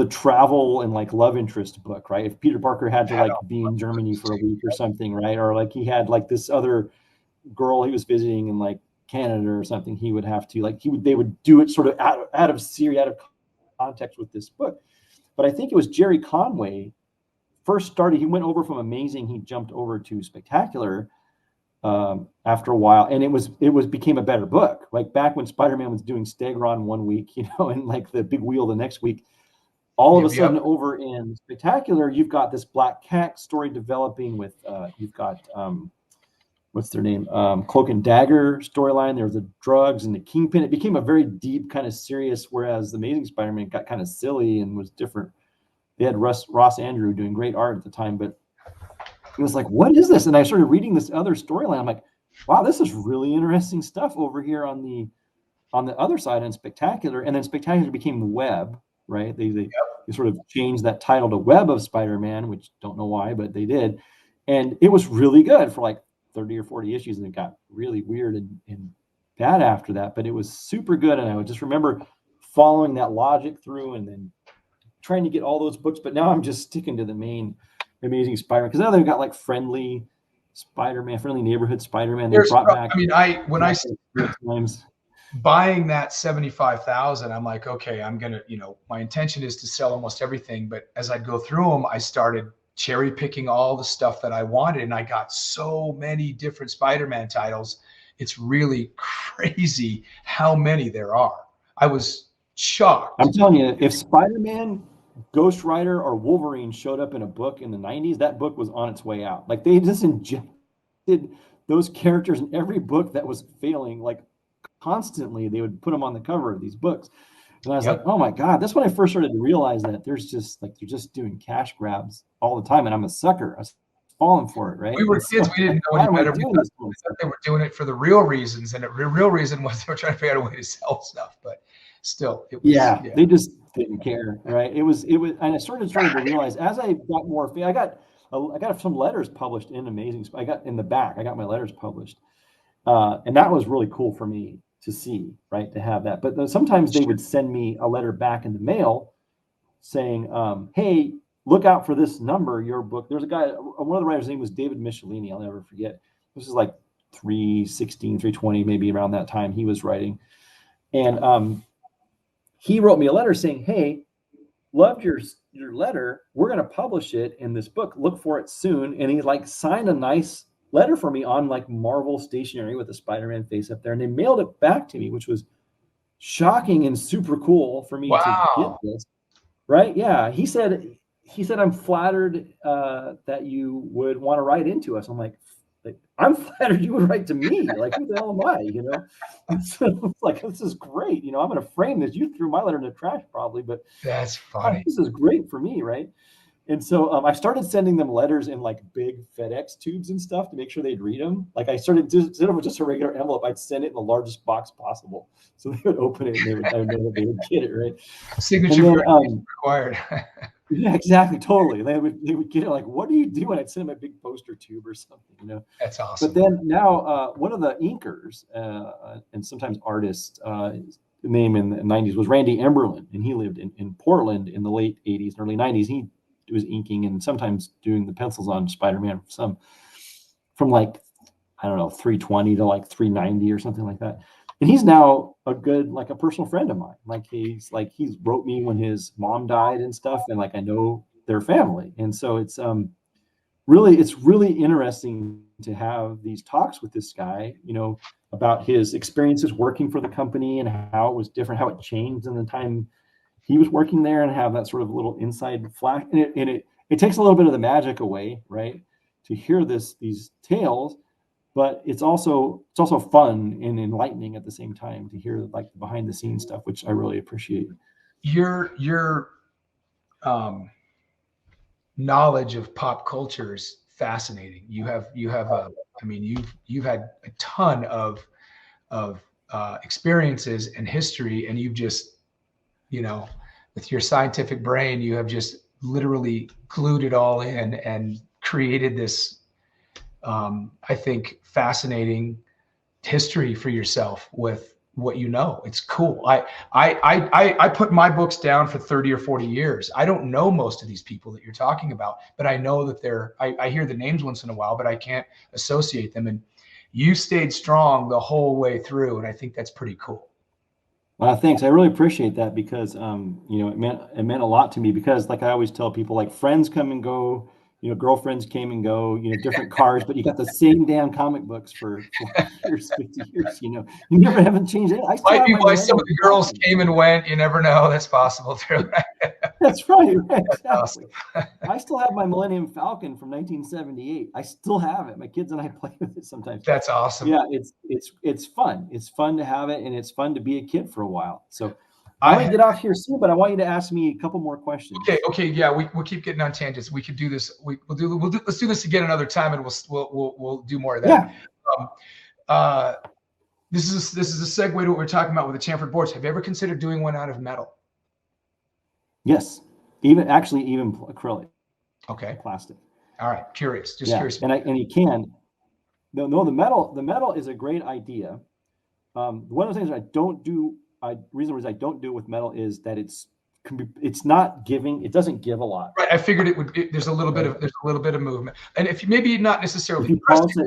travel and like love interest book, right? If Peter Parker had to like be in Germany for a week or something, right? Or like he had like this other girl he was visiting in like Canada or something, he would have to like they would do it sort of out of series, out of context with this book. But I think it was Jerry Conway first started. He went over from Amazing, he jumped over to Spectacular after a while, and it became a better book. Like back when Spider-Man was doing Stegron one week, and like the Big Wheel the next week, all of a sudden over in Spectacular, you've got this Black Cat story developing with you've got what's their name? Cloak and Dagger storyline. There was the drugs and the Kingpin. It became a very deep, kind of serious, whereas the Amazing Spider-Man got kind of silly and was different. They had Ross Andrew doing great art at the time, but it was like, what is this? And I started reading this other storyline. I'm like, wow, this is really interesting stuff over here on the other side in Spectacular. And then Spectacular became Web, right? They sort of changed that title to Web of Spider-Man, which don't know why, but they did. And it was really good for like 30 or 40 issues, and it got really weird and bad after that, but it was super good. And I would just remember following that logic through and then trying to get all those books. But now I'm just sticking to the main Amazing Spider-Man, because now they've got like friendly Spider-Man, friendly neighborhood Spider-Man. They brought back. I mean, buying that 75,000, I'm like, okay, I'm gonna, my intention is to sell almost everything. But as I go through them, I started cherry picking all the stuff that I wanted, and I got so many different Spider-Man titles. It's really crazy how many there are. I was shocked. I'm telling you, if Spider-Man, Ghost Rider, or Wolverine showed up in a book in the 90s, that book was on its way out. Like they just injected those characters in every book that was failing, like constantly. They would put them on the cover of these books. And I was like, oh my God, that's when I first started to realize that there's just like, they're just doing cash grabs all the time. And I'm a sucker. I was falling for it, right? We were kids. We didn't know any better. We thought they were doing it for the real reasons. And the real reason was they were trying to figure out a way to sell stuff. But still, it was, they just didn't care, right? It was, and I started to realize as I got more, I got I got some letters published in Amazing. I got in the back. I got my letters published, and that was really cool for me to see, right? To have that. But sometimes they would send me a letter back in the mail saying, "Hey, look out for this number. Your book." There's a guy. One of the writers' name was David Michelinie. I'll never forget. This is like 316, 320, maybe around that time he was writing, and he wrote me a letter saying, "Hey, loved your letter. We're going to publish it in this book. Look for it soon." And he like signed a nice letter for me on like Marvel stationery with a Spider-Man face up there. And they mailed it back to me, which was shocking and super cool for me to get this. Right. Yeah. He said, "I'm flattered that you would want to write into us." I'm like, "I'm flattered you would write to me. Like, who the hell am I?" And so it's like, this is great. I'm going to frame this. You threw my letter in the trash probably, but that's funny. This is great for me. Right. And so I started sending them letters in like big FedEx tubes and stuff to make sure they'd read them. Like I started instead of just a regular envelope, I'd send it in the largest box possible. So they would open it and I would know that they would get it. Right. Signature required. Yeah, exactly. Totally. They would get it like, "What do you do?" And I'd send them a big poster tube or something, That's awesome. But then now one of the inkers and sometimes artists, his name in the 90s was Randy Emberlin, and he lived in Portland in the late 80s and early 90s. He was inking and sometimes doing the pencils on Spider-Man from like, I don't know, 320 to like 390 or something like that. And he's now a personal friend of mine. Like he's wrote me when his mom died and stuff. And like, I know their family. And so it's really interesting to have these talks with this guy, about his experiences working for the company and how it was different, how it changed in the time he was working there, and have that sort of little inside flash. And it takes a little bit of the magic away, right? To hear these tales. But it's also fun and enlightening at the same time to hear like the behind the scenes stuff, which I really appreciate. Your knowledge of pop culture is fascinating. You've had a ton of experiences and history, and you've just, with your scientific brain, you have just literally glued it all in and created this, I think, fascinating history for yourself with what you know. It's cool. I put my books down for 30 or 40 years. I don't know most of these people that you're talking about, but I know that I hear the names once in a while, but I can't associate them. And you stayed strong the whole way through. And I think that's pretty cool. Well, thanks. I really appreciate that because, it meant a lot to me because like I always tell people, like friends come and go, girlfriends came and go, different cars, but you got the same damn comic books for 40 years, 50 years, you never haven't changed it. Might be why some of the girls came and went. You never know. That's possible too. That's right. Exactly. Awesome. I still have my Millennium Falcon from 1978. I still have it. My kids and I play with it sometimes. That's awesome. Yeah, it's fun. It's fun to have it, and it's fun to be a kid for a while. So I'm gonna get off here soon, but I want you to ask me a couple more questions. Okay. Yeah, we'll keep getting on tangents. We could do this. Let's do this again another time, and we'll do more of that. Yeah. This is a segue to what we're talking about with the chamfered boards. Have you ever considered doing one out of metal? Yes, even acrylic. Okay. Plastic. All right. Curious. Curious. And you can. No, the metal is a great idea. One of the things I don't do. Reason I don't do it with metal is that it's not giving. It doesn't give a lot. Right. I figured it would. There's a little bit of movement, and if you maybe not necessarily metal, just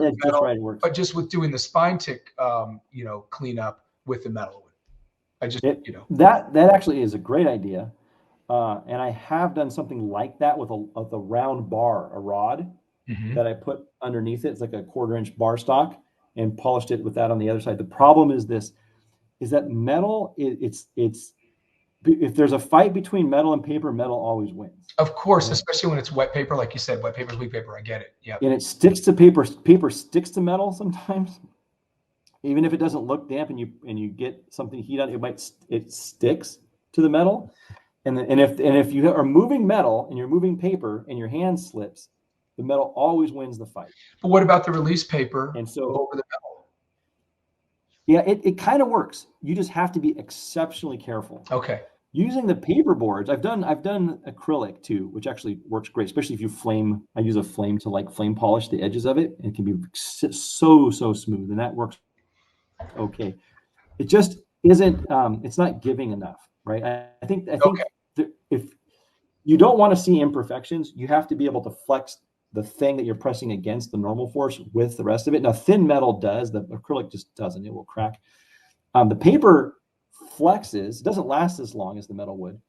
right, it works. But just with doing the spine tick, cleanup with the metal. That actually is a great idea, and I have done something like that with a round bar, a rod that I put underneath it. It's like a 1/4-inch bar stock, and polished it with that on the other side. The problem is that metal, it's if there's a fight between metal and paper, metal always wins. Of course, especially when it's wet paper, like you said, wet paper is weak paper. I get it. Yeah. And it sticks to paper. Paper sticks to metal sometimes, even if it doesn't look damp, and you get something heat on it, it sticks to the metal. And if you are moving metal and you're moving paper and your hand slips, the metal always wins the fight. But what about the release paper and so over the metal? Yeah, it kind of works. You just have to be exceptionally careful. Okay. Using the paper boards, I've done acrylic too, which actually works great, especially if you flame. I use a flame to like flame polish the edges of it. And it can be so smooth, and that works okay. It just isn't. It's not giving enough, right? I think Okay. if you don't want to see imperfections, you have to be able to flex the thing that you're pressing against the normal force with the rest of it. Now, thin metal does, the acrylic just doesn't. It will crack. The paper flexes. It doesn't last as long as the metal would,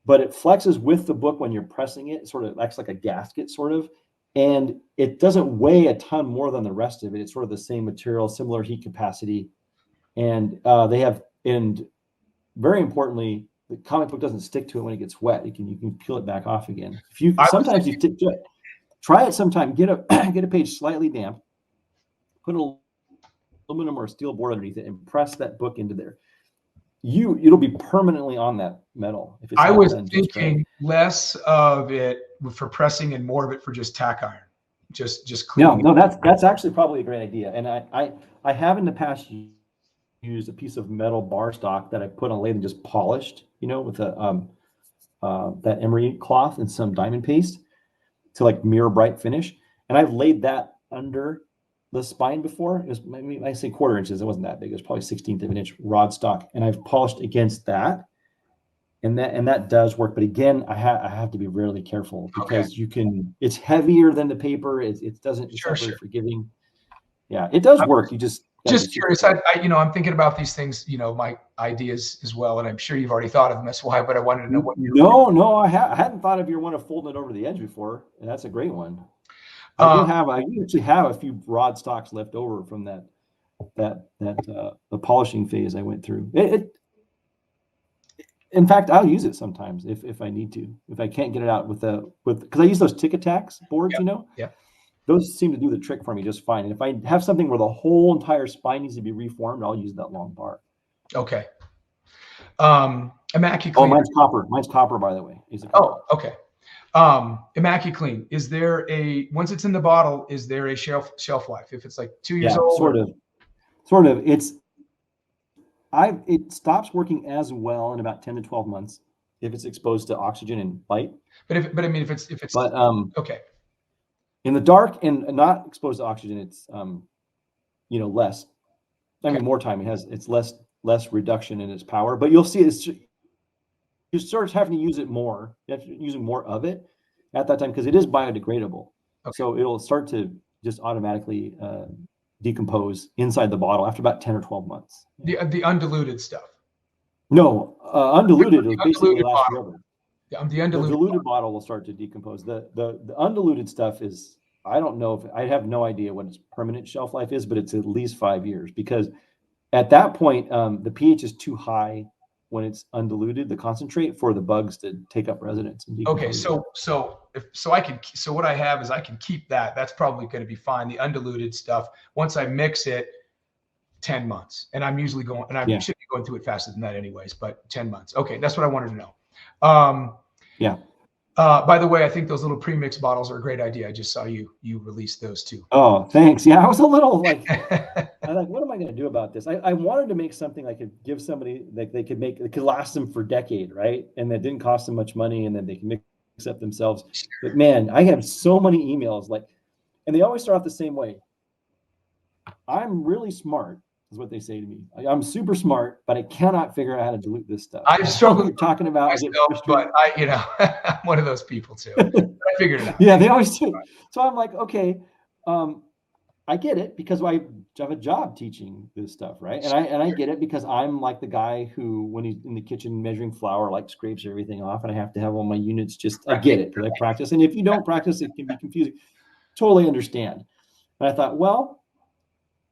but it flexes with the book when you're pressing it. It sort of acts like a gasket, sort of, and it doesn't weigh a ton more than the rest of it. It's sort of the same material, similar heat capacity, and and very importantly, the comic book doesn't stick to it when it gets wet. You can peel it back off again. If you sometimes you stick to it, try it sometime. Get a page slightly damp, put a aluminum or a steel board underneath it, and press that book into there. It'll be permanently on that metal. If it's I was thinking less of it for pressing and more of it for just tack iron, just cleaning. No, that's actually probably a great idea. And I have in the past used a piece of metal bar stock that I put on a lathe and just polished, with that emery cloth and some diamond paste to like mirror bright finish. And I've laid that under the spine before. It was, I say 1/4 inches. It wasn't that big. It was probably 1/16 of an inch rod stock, and I've polished against that, and that does work. But again, I have to be really careful because it's heavier than the paper. It doesn't. It's not very forgiving. Yeah, it does work. You just curious. I'm thinking about these things. My ideas as well, and I'm sure you've already thought of them. That's why. But I wanted to know what. No, I hadn't thought of your one of folding it over the edge before, and that's a great one. I actually have a few rod stocks left over from the polishing phase I went through. In fact, I'll use it sometimes if I need to. If I can't get it out because I use those Tic Tacs boards, Yeah. Those seem to do the trick for me just fine. And if I have something where the whole entire spine needs to be reformed, I'll use that long bar. Okay. Immacuclean. Oh, mine's copper. Mine's copper, by the way. Okay. Immacuclean, is there once it's in the bottle, is there a shelf life? If it's like 2 years old? Sort of. It stops working as well in about 10 to 12 months if it's exposed to oxygen and light. But if it's okay. In the dark and not exposed to oxygen, it's less. More time. It's less reduction in its power, but you'll see you start having to use it more. You have to using more of it at that time because it is biodegradable. Okay. So it'll start to just automatically decompose inside the bottle after about 10 or 12 months. The undiluted stuff. No, undiluted will basically last forever. The diluted bottle will start to decompose. The undiluted stuff is, I don't know I have no idea what its permanent shelf life is, but it's at least 5 years because at that point the pH is too high when it's undiluted, the concentrate, for the bugs to take up residence. Okay, so what I have is I can keep that. That's probably going to be fine. The undiluted stuff, once I mix it, 10 months, and I'm usually going, and I should be going through it faster than that, anyways. But 10 months. Okay, that's what I wanted to know. By the way, I think those little pre-mix bottles are a great idea. I just saw you release those too. Oh, thanks. Yeah, I was a little like, what am I going to do about this? I wanted to make something I could give somebody that they could make, it could last them for a decade, right? And that didn't cost them much money, and then they can mix up themselves. But man, I have so many emails and they always start off the same way. I'm really smart, is what they say to me. I'm super smart, but I cannot figure out how to dilute this stuff. I've struggled with talking about myself, but I'm one of those people too. I figured it out. Yeah, they always do. So I'm like, okay, I get it because I have a job teaching this stuff, right? And I get it because I'm like the guy who, when he's in the kitchen measuring flour, like scrapes everything off, and I have to have all my units. I get it because I practice. And if you don't practice, it can be confusing. Totally understand. And I thought, well,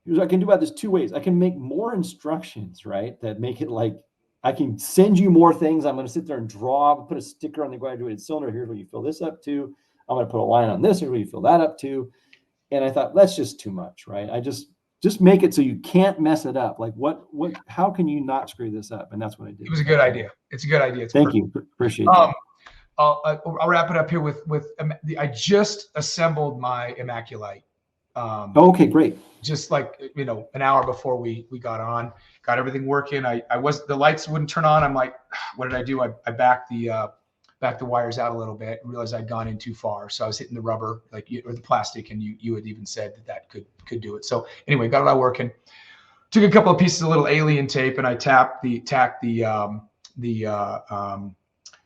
here's what I can do about this 2 ways. I can make more instructions, right? That make it like I can send you more things. I'm going to sit there and draw, put a sticker on the graduated cylinder. Here's what you fill this up to. I'm going to put a line on this. Here's what you fill that up to. And I thought, that's just too much, right? I just make it so you can't mess it up. Like how can you not screw this up? And that's what I did. It was a good idea. It's a good idea. Thank you. Appreciate that. I'll wrap it up here with I just assembled my Immaculate Okay, great. Just like, an hour before we got on, got everything working. The lights wouldn't turn on. I'm like, what did I do? I backed the wires out a little bit and realized I'd gone in too far. So I was hitting the rubber, or the plastic, and you had even said that could do it. So anyway, got it all working. Took a couple of pieces of little alien tape and I tacked the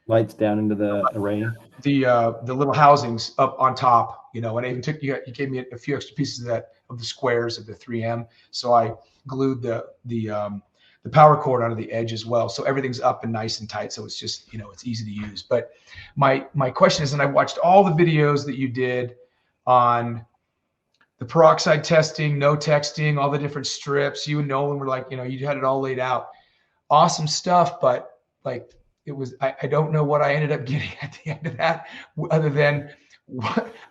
lights down into the array. The little housings up on top, and I even took you gave me a few extra pieces of the squares of the 3M. So I glued the power cord onto the edge as well. So everything's up and nice and tight. So it's just, it's easy to use. But my question is, and I watched all the videos that you did on the peroxide testing, no texting, all the different strips. You and Nolan were like, you had it all laid out. Awesome stuff. But like, I don't know what I ended up getting at the end of that, other than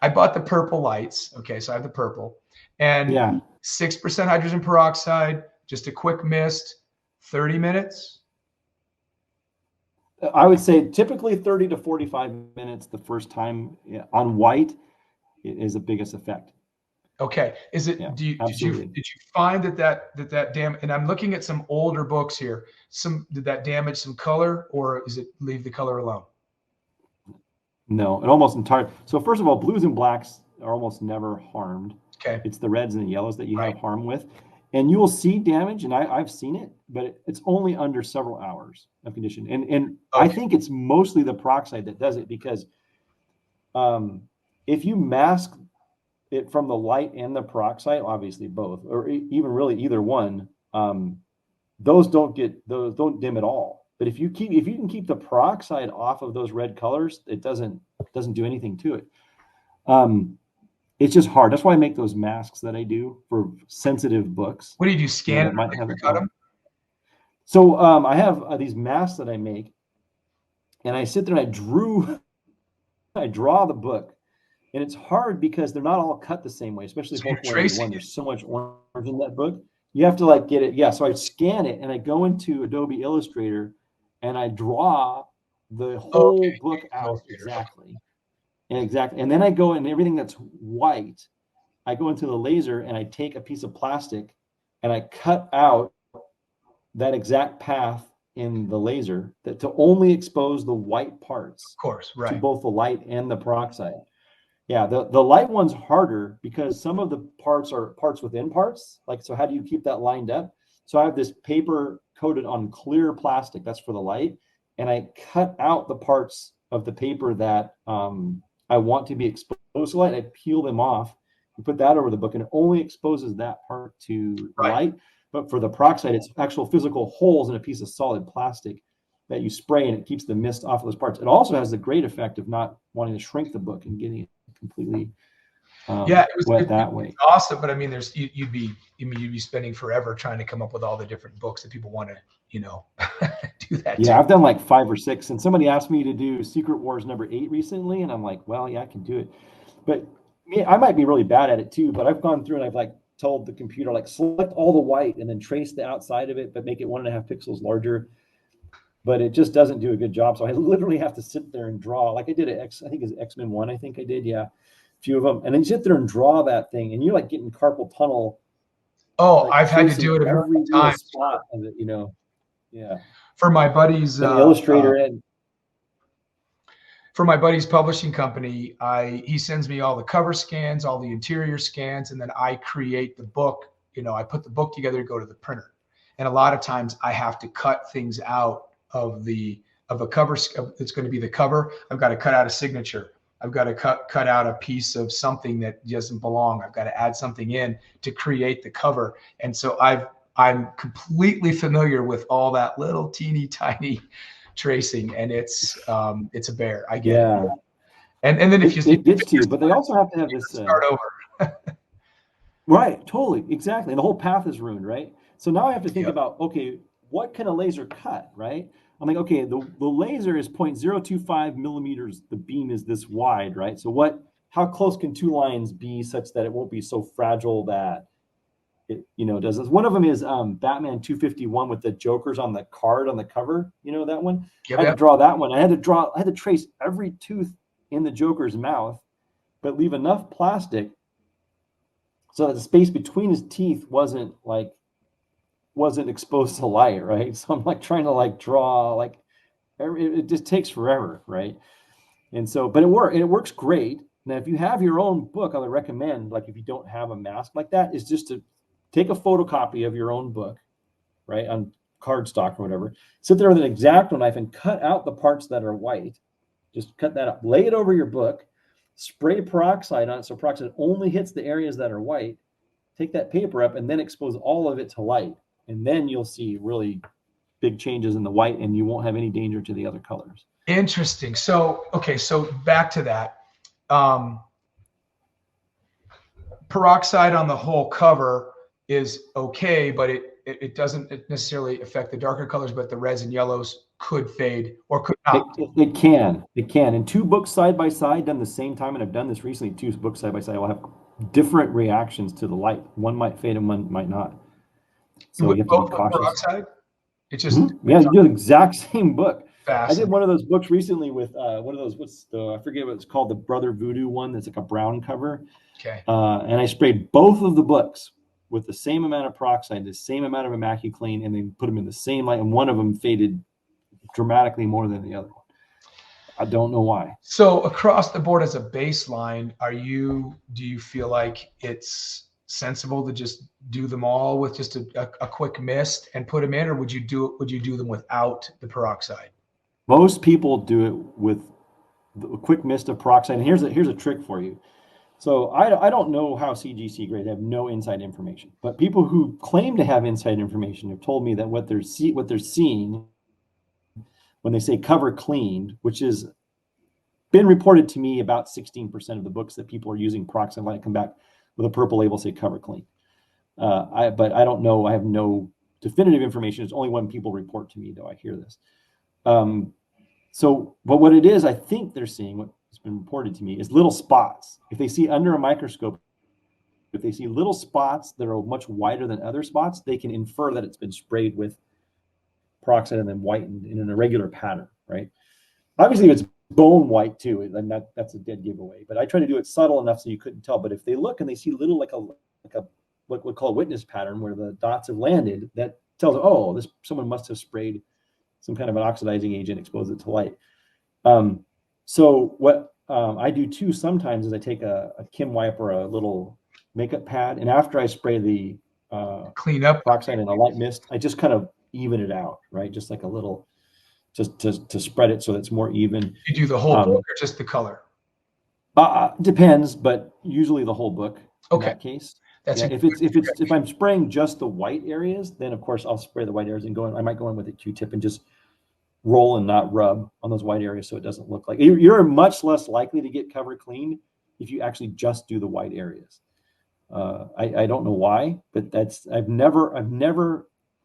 I bought the purple lights. Okay. So I have the purple and 6% hydrogen peroxide, just a quick mist, 30 minutes. I would say typically 30 to 45 minutes the first time on white is the biggest effect. Okay. Is it, did you find that damage, and I'm looking at some older books here, did that damage some color, or is it leave the color alone? No, it almost entirely. So first of all, blues and blacks are almost never harmed. Okay. It's the reds and the yellows that you have harm with. And you will see damage, and I've seen it, but it's only under several hours of condition. And I think it's mostly the peroxide that does it, because if you mask it from the light and the peroxide, obviously both, or even really either one, those don't dim at all. But if you can keep the peroxide off of those red colors, it doesn't do anything to it. It's just hard. That's why I make those masks that I do for sensitive books. What do you do? Scan it? Might have cut them? So I have these masks that I make, and I sit there and I draw the book, and it's hard because they're not all cut the same way, especially book one. There's so much orange in that book. You have to like get it. Yeah. So I scan it and I go into Adobe Illustrator and I draw the whole book out exactly. And then I go, and everything that's white, I go into the laser and I take a piece of plastic and I cut out that exact path in the laser to only expose the white parts. Of course, right. To both the light and the peroxide. Yeah, the light one's harder because some of the parts are parts within parts. Like, so how do you keep that lined up? So I have this paper coated on clear plastic, that's for the light, and I cut out the parts of the paper that I want to be exposed to light. I peel them off and put that over the book, and it only exposes that part to light. But for the peroxide, it's actual physical holes in a piece of solid plastic that you spray, and it keeps the mist off of those parts. It also has the great effect of not wanting to shrink the book and getting it completely wet that way. Awesome, but I mean, you'd be spending forever trying to come up with all the different books that people want to, do that. Yeah, I've done like 5 or 6, and somebody asked me to do Secret Wars #8 recently, and I'm like, well, yeah, I can do it, but I might be really bad at it too. But I've gone through and I've like told the computer, like, select all the white and then trace the outside of it, but make it 1.5 pixels larger. But it just doesn't do a good job. So I literally have to sit there and draw. Like I did I think it's X-Men 1. I think I did. Yeah. A few of them. And then you sit there and draw that thing, and you're like getting carpal tunnel. Oh, like I've had to do it every time. Spot of it, Yeah. For my buddy's Illustrator and for my buddy's publishing company, he sends me all the cover scans, all the interior scans, and then I create the book. I put the book together to go to the printer. And a lot of times I have to cut things out of a cover. It's going to be the cover. I've got to cut out a signature. I've got to cut out a piece of something that doesn't belong. I've got to add something in to create the cover. And so I'm completely familiar with all that little teeny tiny tracing, and it's a bear. I get it. And then if it gets to you, but they also have to have this start over. Right, totally, exactly. And the whole path is ruined, right? So now I have to think about, okay, what can a laser cut, right? I'm like, okay, the laser is 0.025 millimeters. The beam is this wide, right? So how close can 2 lines be such that it won't be so fragile that it, does this? One of them is Batman 251 with the Jokers on the card on the cover. That one? I had to draw that one. I had to trace every tooth in the Joker's mouth, but leave enough plastic so that the space between his teeth wasn't exposed to light, right? So I'm like trying to like draw, like it just takes forever, right? And so, but it works great. Now, if you have your own book, I would recommend, like if you don't have a mask like that, is just to take a photocopy of your own book, right, on cardstock or whatever. Sit there with an X-Acto knife and cut out the parts that are white. Just cut that up. Lay it over your book. Spray peroxide on it so peroxide only hits the areas that are white. Take that paper up and then expose all of it to light. And then you'll see really big changes in the white, and you won't have any danger to the other colors. Interesting. So, okay, so back to that. Peroxide on the whole cover is okay, but it doesn't necessarily affect the darker colors, but the reds and yellows could fade or could not. It can. And two books side by side done the same time, and I've done this recently, two books side by side will have different reactions to the light. One might fade and one might not. So you have to be cautious. Peroxide? It just yeah, you do the exact same book. I did one of those books recently with one of those, I forget what it's called, the Brother Voodoo one that's like a brown cover. Okay. And I sprayed both of the books with the same amount of peroxide, the same amount of Immacuclean, and then put them in the same light, and one of them faded dramatically more than the other one. I don't know why. So across the board as a baseline, do you feel like it's sensible to just do them all with just a quick mist and put them in, or would you do them without the peroxide? Most people do it with a quick mist of peroxide. And here's a trick for you. So I don't know how CGC grade. I have no inside information. But people who claim to have inside information have told me that what they're seeing when they say cover cleaned, which has been reported to me about 16% of the books that people are using peroxide light come back with a purple label say cover clean. But I don't know. I have no definitive information. It's only when people report to me, though, I hear this. So, but what it is, I think they're seeing, what has been reported to me, is little spots. If they see under a microscope, if they see little spots that are much wider than other spots, they can infer that it's been sprayed with peroxide and then whitened in an irregular pattern, right? Obviously, if it's bone white too, then that's a dead giveaway. But I try to do it subtle enough so you couldn't tell. But if they look and they see little like a what we call a witness pattern where the dots have landed, that tells them, oh, someone must have sprayed some kind of an oxidizing agent, expose it to light. So what I do too sometimes is I take a Kim wipe or a little makeup pad, and after I spray the clean up peroxide in a light mist, I just kind of even it out, right? Just like a little, just to spread it so that it's more even. You do the whole book or just the color? Depends, but usually the whole book. Okay. In that case. If I'm spraying just the white areas, then of course I'll spray the white areas and I might go in with a Q-tip and just roll and not rub on those white areas so it doesn't look like you're much less likely to get cover cleaned if you actually just do the white areas. I don't know why, but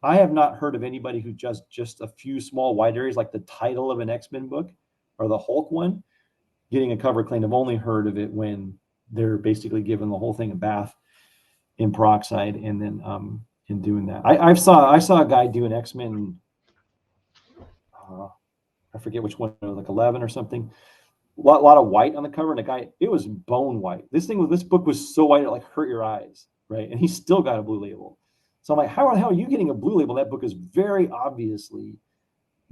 I have not heard of anybody who just a few small white areas like the title of an X-Men book or the Hulk one getting a cover clean. I've only heard of it when they're basically giving the whole thing a bath in peroxide and then in doing that. I saw a guy do an X-Men, I forget which one, like 11 or something. A lot of white on the cover, and the guy, it was bone white. This book was so white it like hurt your eyes, right? And he still got a blue label. So I'm like, how the hell are you getting a blue label? That book is very obviously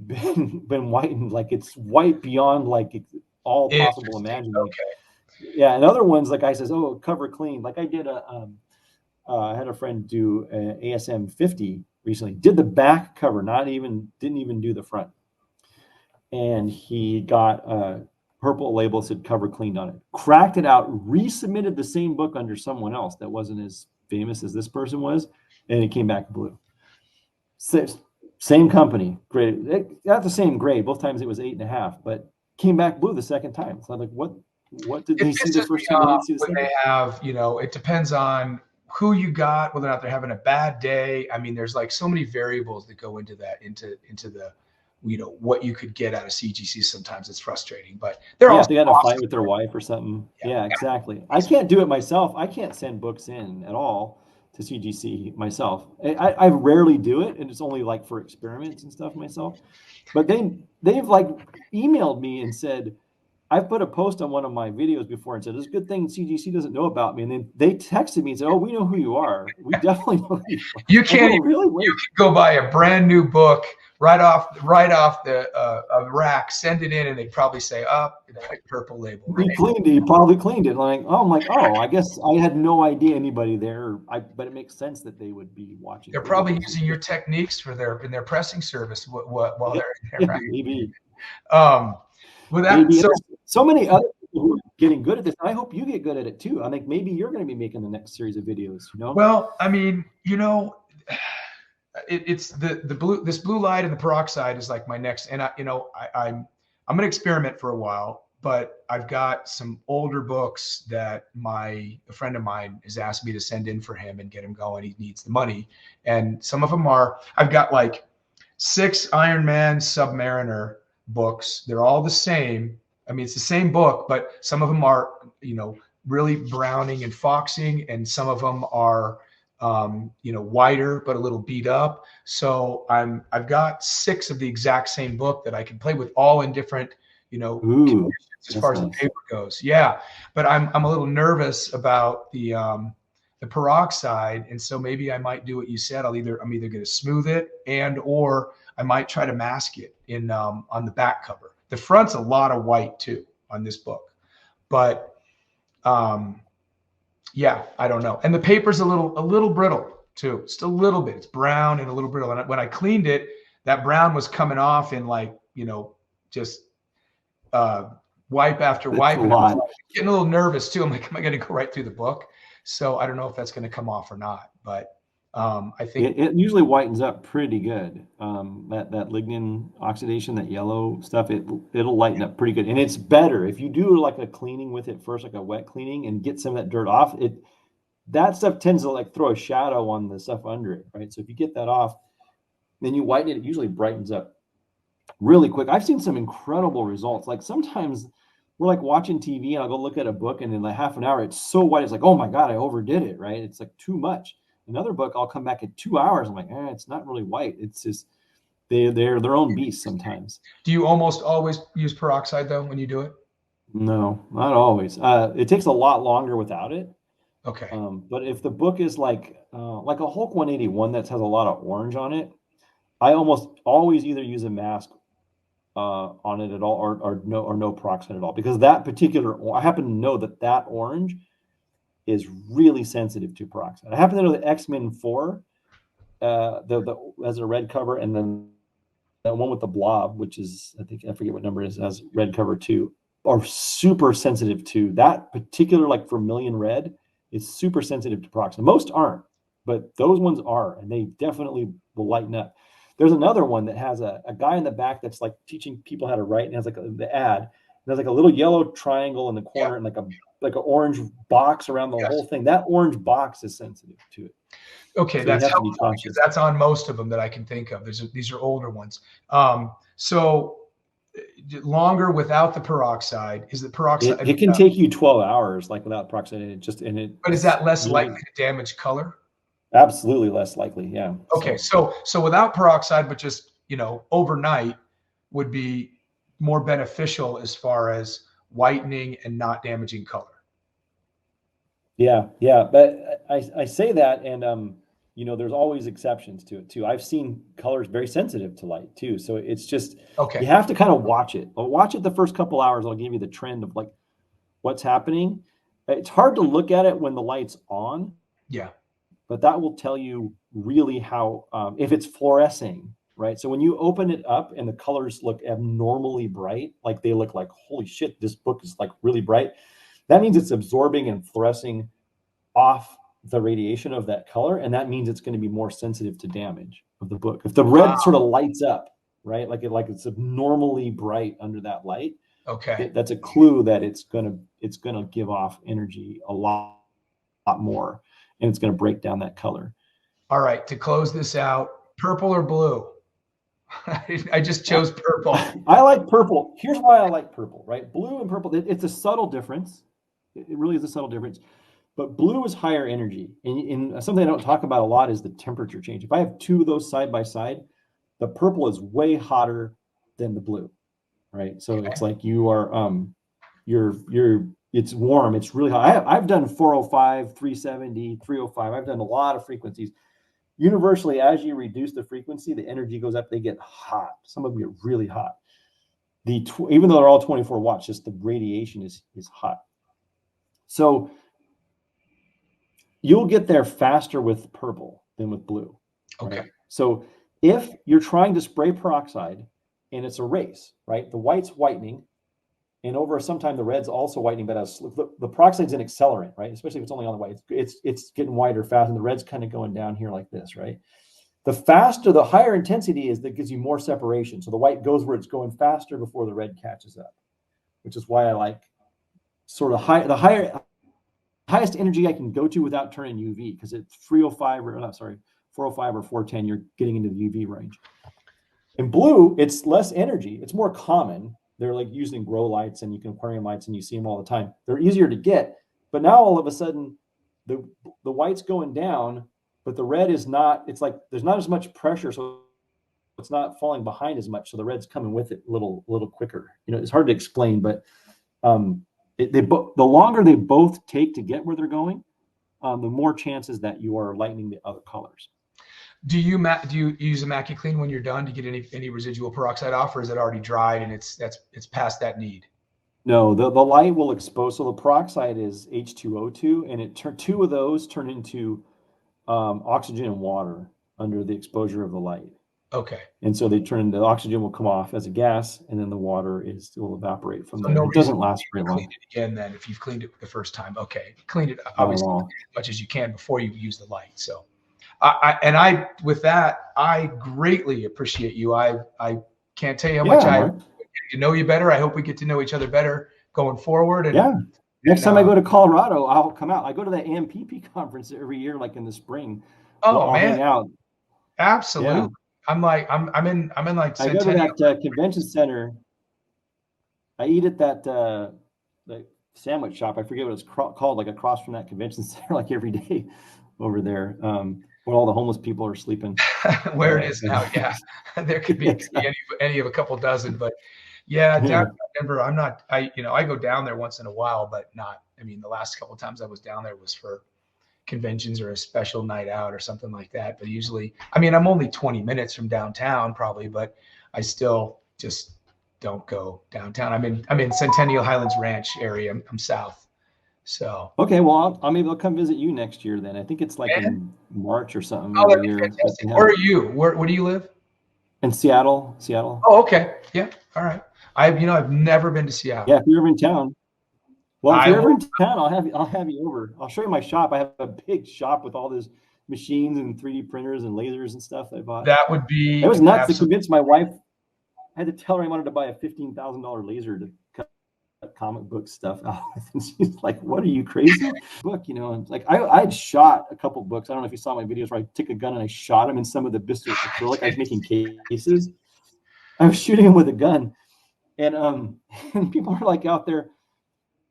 been whitened, like it's white beyond like all possible imaginable. Okay. Yeah, and other ones, like I says, oh, cover clean. Like I did I had a friend do an ASM 50 recently. Did the back cover, didn't even do the front. And he got a purple label that said cover cleaned on it. Cracked it out, resubmitted the same book under someone else that wasn't as famous as this person was, and it came back blue. Same company, grade, not the same grade. Both times it was 8.5, but came back blue the second time. So I'm like, what did they see the first time? They didn't see the second? They have, it depends on who you got, whether or not they're having a bad day. I mean, there's like so many variables that go into that, into the, what you could get out of CGC. Sometimes it's frustrating, but they're also they got in a fight with their wife or something. Yeah, exactly. I can't do it myself. I can't send books in at all to CGC myself. I rarely do it, and it's only like for experiments and stuff myself. But they've like emailed me and said, I put a post on one of my videos before and said, it's a good thing CGC doesn't know about me. And then they texted me and said, oh, we know who you are. We definitely know who you are. You can't even, really you could go buy a brand new book right off the rack, send it in, and they'd probably say, oh, purple label. Right? He probably cleaned it. Like, oh, I'm like, oh, I guess I had no idea anybody there. But it makes sense that they would be watching. They're probably using your techniques for their pressing service while they're in there, right? Maybe. With that, so many other people who are getting good at this. I hope you get good at it too. I think maybe you're going to be making the next series of videos. You know. Well, I mean, you know, it's the blue. This blue light and the peroxide is like my next. And I'm going to experiment for a while. But I've got some older books that a friend of mine has asked me to send in for him and get him going. He needs the money, and some of them I've got like 6 Iron Man Submariner books. They're all the same. I mean, it's the same book, but some of them are, really browning and foxing, and some of them are, whiter but a little beat up. So I've got 6 of the exact same book that I can play with, all in different, conditions as far as the paper goes. Yeah, but I'm a little nervous about the peroxide, and so maybe I might do what you said. I'm either going to smooth it or I might try to mask it in on the back cover. The front's a lot of white too on this book, but yeah, I don't know. And the paper's a little brittle too, just a little bit. It's brown and a little brittle. And when I cleaned it, that brown was coming off in just wipe after wipe. And I was getting a little nervous too. I'm like, am I going to go right through the book? So I don't know if that's going to come off or not, but I think it usually whitens up pretty good. That lignin oxidation, that yellow stuff, it'll lighten up pretty good. And it's better if you do like a cleaning with it first, like a wet cleaning, and get some of that dirt off. That stuff tends to like throw a shadow on the stuff under it, right? So if you get that off, then you whiten it, it usually brightens up really quick. I've seen some incredible results. Like sometimes we're like watching TV and I'll go look at a book, and in like half an hour, it's so white. It's like, oh my God, I overdid it, right? It's like too much. Another book, I'll come back in 2 hours. I'm like, it's not really white. It's just they're their own beasts sometimes. Do you almost always use peroxide though when you do it? No, not always. It takes a lot longer without it. Okay. But if the book is like a Hulk 181 that has a lot of orange on it, I almost always either use a mask on it at all, or no peroxide at all, because that particular, I happen to know that orange is really sensitive to peroxide. I happen to know that X-Men 4 has a red cover, and then that one with the blob, which is, I forget what number it is, has red cover too, are super sensitive to that particular, like vermilion red is super sensitive to peroxide. Most aren't, but those ones are, and they definitely will lighten up. There's another one that has a guy in the back that's like teaching people how to write, and has like the ad. There's like a little yellow triangle in the corner, and like an orange box around the whole thing. That orange box is sensitive to it. Okay, so that's helpful, because that's on most of them that I can think of. These are older ones. So longer without the peroxide. Is the peroxide? It can take you 12 hours, like without peroxide. But is that less likely to damage color? Absolutely less likely. Yeah. Okay, so without peroxide, but just overnight would be more beneficial as far as whitening and not damaging color. Yeah. But I say that, and there's always exceptions to it too. I've seen colors very sensitive to light too. So it's just, you have to kind of watch it. But watch it the first couple hours. I'll give you the trend of like what's happening. It's hard to look at it when the light's on. Yeah. But that will tell you really how, if it's fluorescing, right? So when you open it up and the colors look abnormally bright, like they look like, holy shit, this book is like really bright, that means it's absorbing and fluorescing off the radiation of that color. And that means it's going to be more sensitive to damage of the book. If the red sort of lights up, right? Like it's abnormally bright under that light. Okay. That's a clue that it's going to give off energy a lot more. And it's going to break down that color. All right, to close this out, purple or blue? I just chose purple. I like purple. Here's why I like purple, right? Blue and purple, it's a subtle difference. It really is a subtle difference. But blue is higher energy. And something I don't talk about a lot is the temperature change. If I have two of those side by side, the purple is way hotter than the blue, right? So it's like you are, it's warm. It's really hot. I've done 405, 370, 305. I've done a lot of frequencies. Universally, as you reduce the frequency, the energy goes up. They get hot. Some of them get really hot. Even though they're all 24 watts, just the radiation is hot. So you'll get there faster with purple than with blue. Okay. Right? So if you're trying to spray peroxide and it's a race, right? The white's whitening, and over some time the red's also whitening, but as the peroxide's an accelerant, right? Especially if it's only on the white, it's getting whiter fast, and the red's kind of going down here like this, right? The higher intensity is that gives you more separation. So the white goes where it's going faster before the red catches up, which is why I like sort of highest energy I can go to without turning UV, because at 405 or 410, you're getting into the UV range. In blue, it's less energy. It's more common. They're like using grow lights and aquarium lights, and you see them all the time. They're easier to get, but now all of a sudden the white's going down, but the red is not. It's like there's not as much pressure, so it's not falling behind as much. So the red's coming with it a little quicker. It's hard to explain, but the longer they both take to get where they're going, the more chances that you are lightening the other colors. Do you use Immacuclean when you're done to get any residual peroxide off, or is it already dried and it's past that need? No, the light will expose. So the peroxide is H2O2, and two of those turn into oxygen and water under the exposure of the light. Okay. And so the oxygen will come off as a gas, and then the water will evaporate from there. No, it doesn't last very long. Clean it again then if you've cleaned it the first time. Okay. Clean it obviously as much as you can before you use the light. So with that, I greatly appreciate you. I can't tell you how much I get to know you better. I hope we get to know each other better going forward. And, next time I go to Colorado, I'll come out. I go to the AMPP conference every year, like in the spring. Oh man, hang out. Absolutely. Yeah. I'm in like Centennial. I go to that convention center. I eat at that the sandwich shop. I forget what it's called, like across from that convention center, like every day over there. When all the homeless people are sleeping. Where it is now, yeah. There could be any of a couple dozen, but down in Denver, I go down there once in a while, but not. I mean, the last couple of times I was down there was for conventions or a special night out or something like that. But usually, I'm only 20 minutes from downtown probably, but I still just don't go downtown. I'm in Centennial Highlands Ranch area. I'm south. So okay, well, maybe I'll come visit you next year then. I think it's like in March or something. Oh, that'd be fantastic. Where are you? Where do you live? In Seattle. Oh, okay. Yeah. All right. I've never been to Seattle. Yeah, if you're ever in town. Well, if you're ever in town, I'll have you over. I'll show you my shop. I have a big shop with all these machines and 3D printers and lasers and stuff I bought. That would be. It was nuts to convince my wife. I had to tell her I wanted to buy a $15,000 laser to cut comic book stuff out. And she's like, "What are you, crazy?" Book, like I'd shot a couple books. I don't know if you saw my videos where I took a gun and I shot them in some of the Bristol acrylic. I was making cases. I was shooting them with a gun, and people are like out there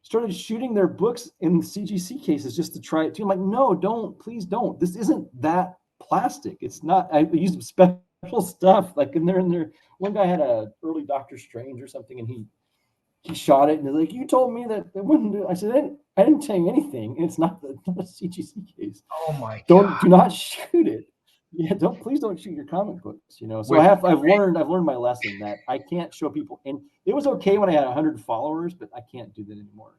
started shooting their books in CGC cases just to try it too. I'm like, no, please don't. This isn't that plastic. It's not. I used special stuff. Like in there. One guy had a early Doctor Strange or something, and he shot it, and he's like, "You told me that it wouldn't do." I said, "I didn't tell you anything. It's not a CGC case. Oh my God! Do not shoot it. Yeah, please don't shoot your comic books. So I've learned my lesson that I can't show people. And it was okay when I had 100 followers, but I can't do that anymore.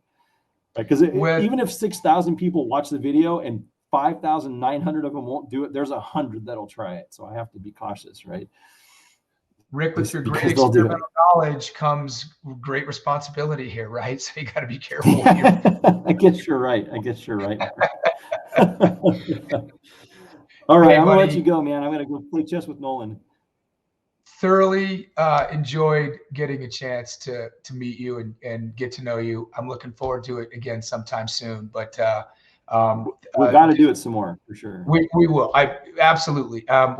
Because even if 6,000 people watch the video and 5,900 of them won't do it, there's 100 that'll try it. So I have to be cautious, right? Rick, with your great experimental knowledge comes great responsibility here, right? So you got to be careful. I guess you're right. All right, I'm gonna let you go, man. I'm gonna go play chess with Nolan. Thoroughly enjoyed getting a chance to meet you and get to know you. I'm looking forward to it again sometime soon. But we've got to do it some more for sure. We will. Absolutely. I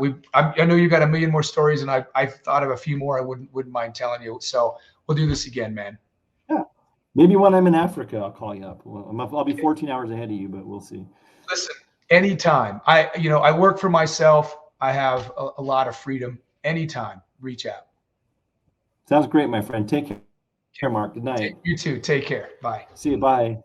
know you got a million more stories, and I've thought of a few more I wouldn't mind telling you. So we'll do this again, man. Yeah, maybe when I'm in Africa, I'll call you up. I'll be 14 hours ahead of you, but we'll see. Listen. Anytime. I work for myself. I have a lot of freedom. Anytime, reach out. Sounds great, my friend. Take care. care, Mark. Good night. You too. Take care. Bye. See you. Bye.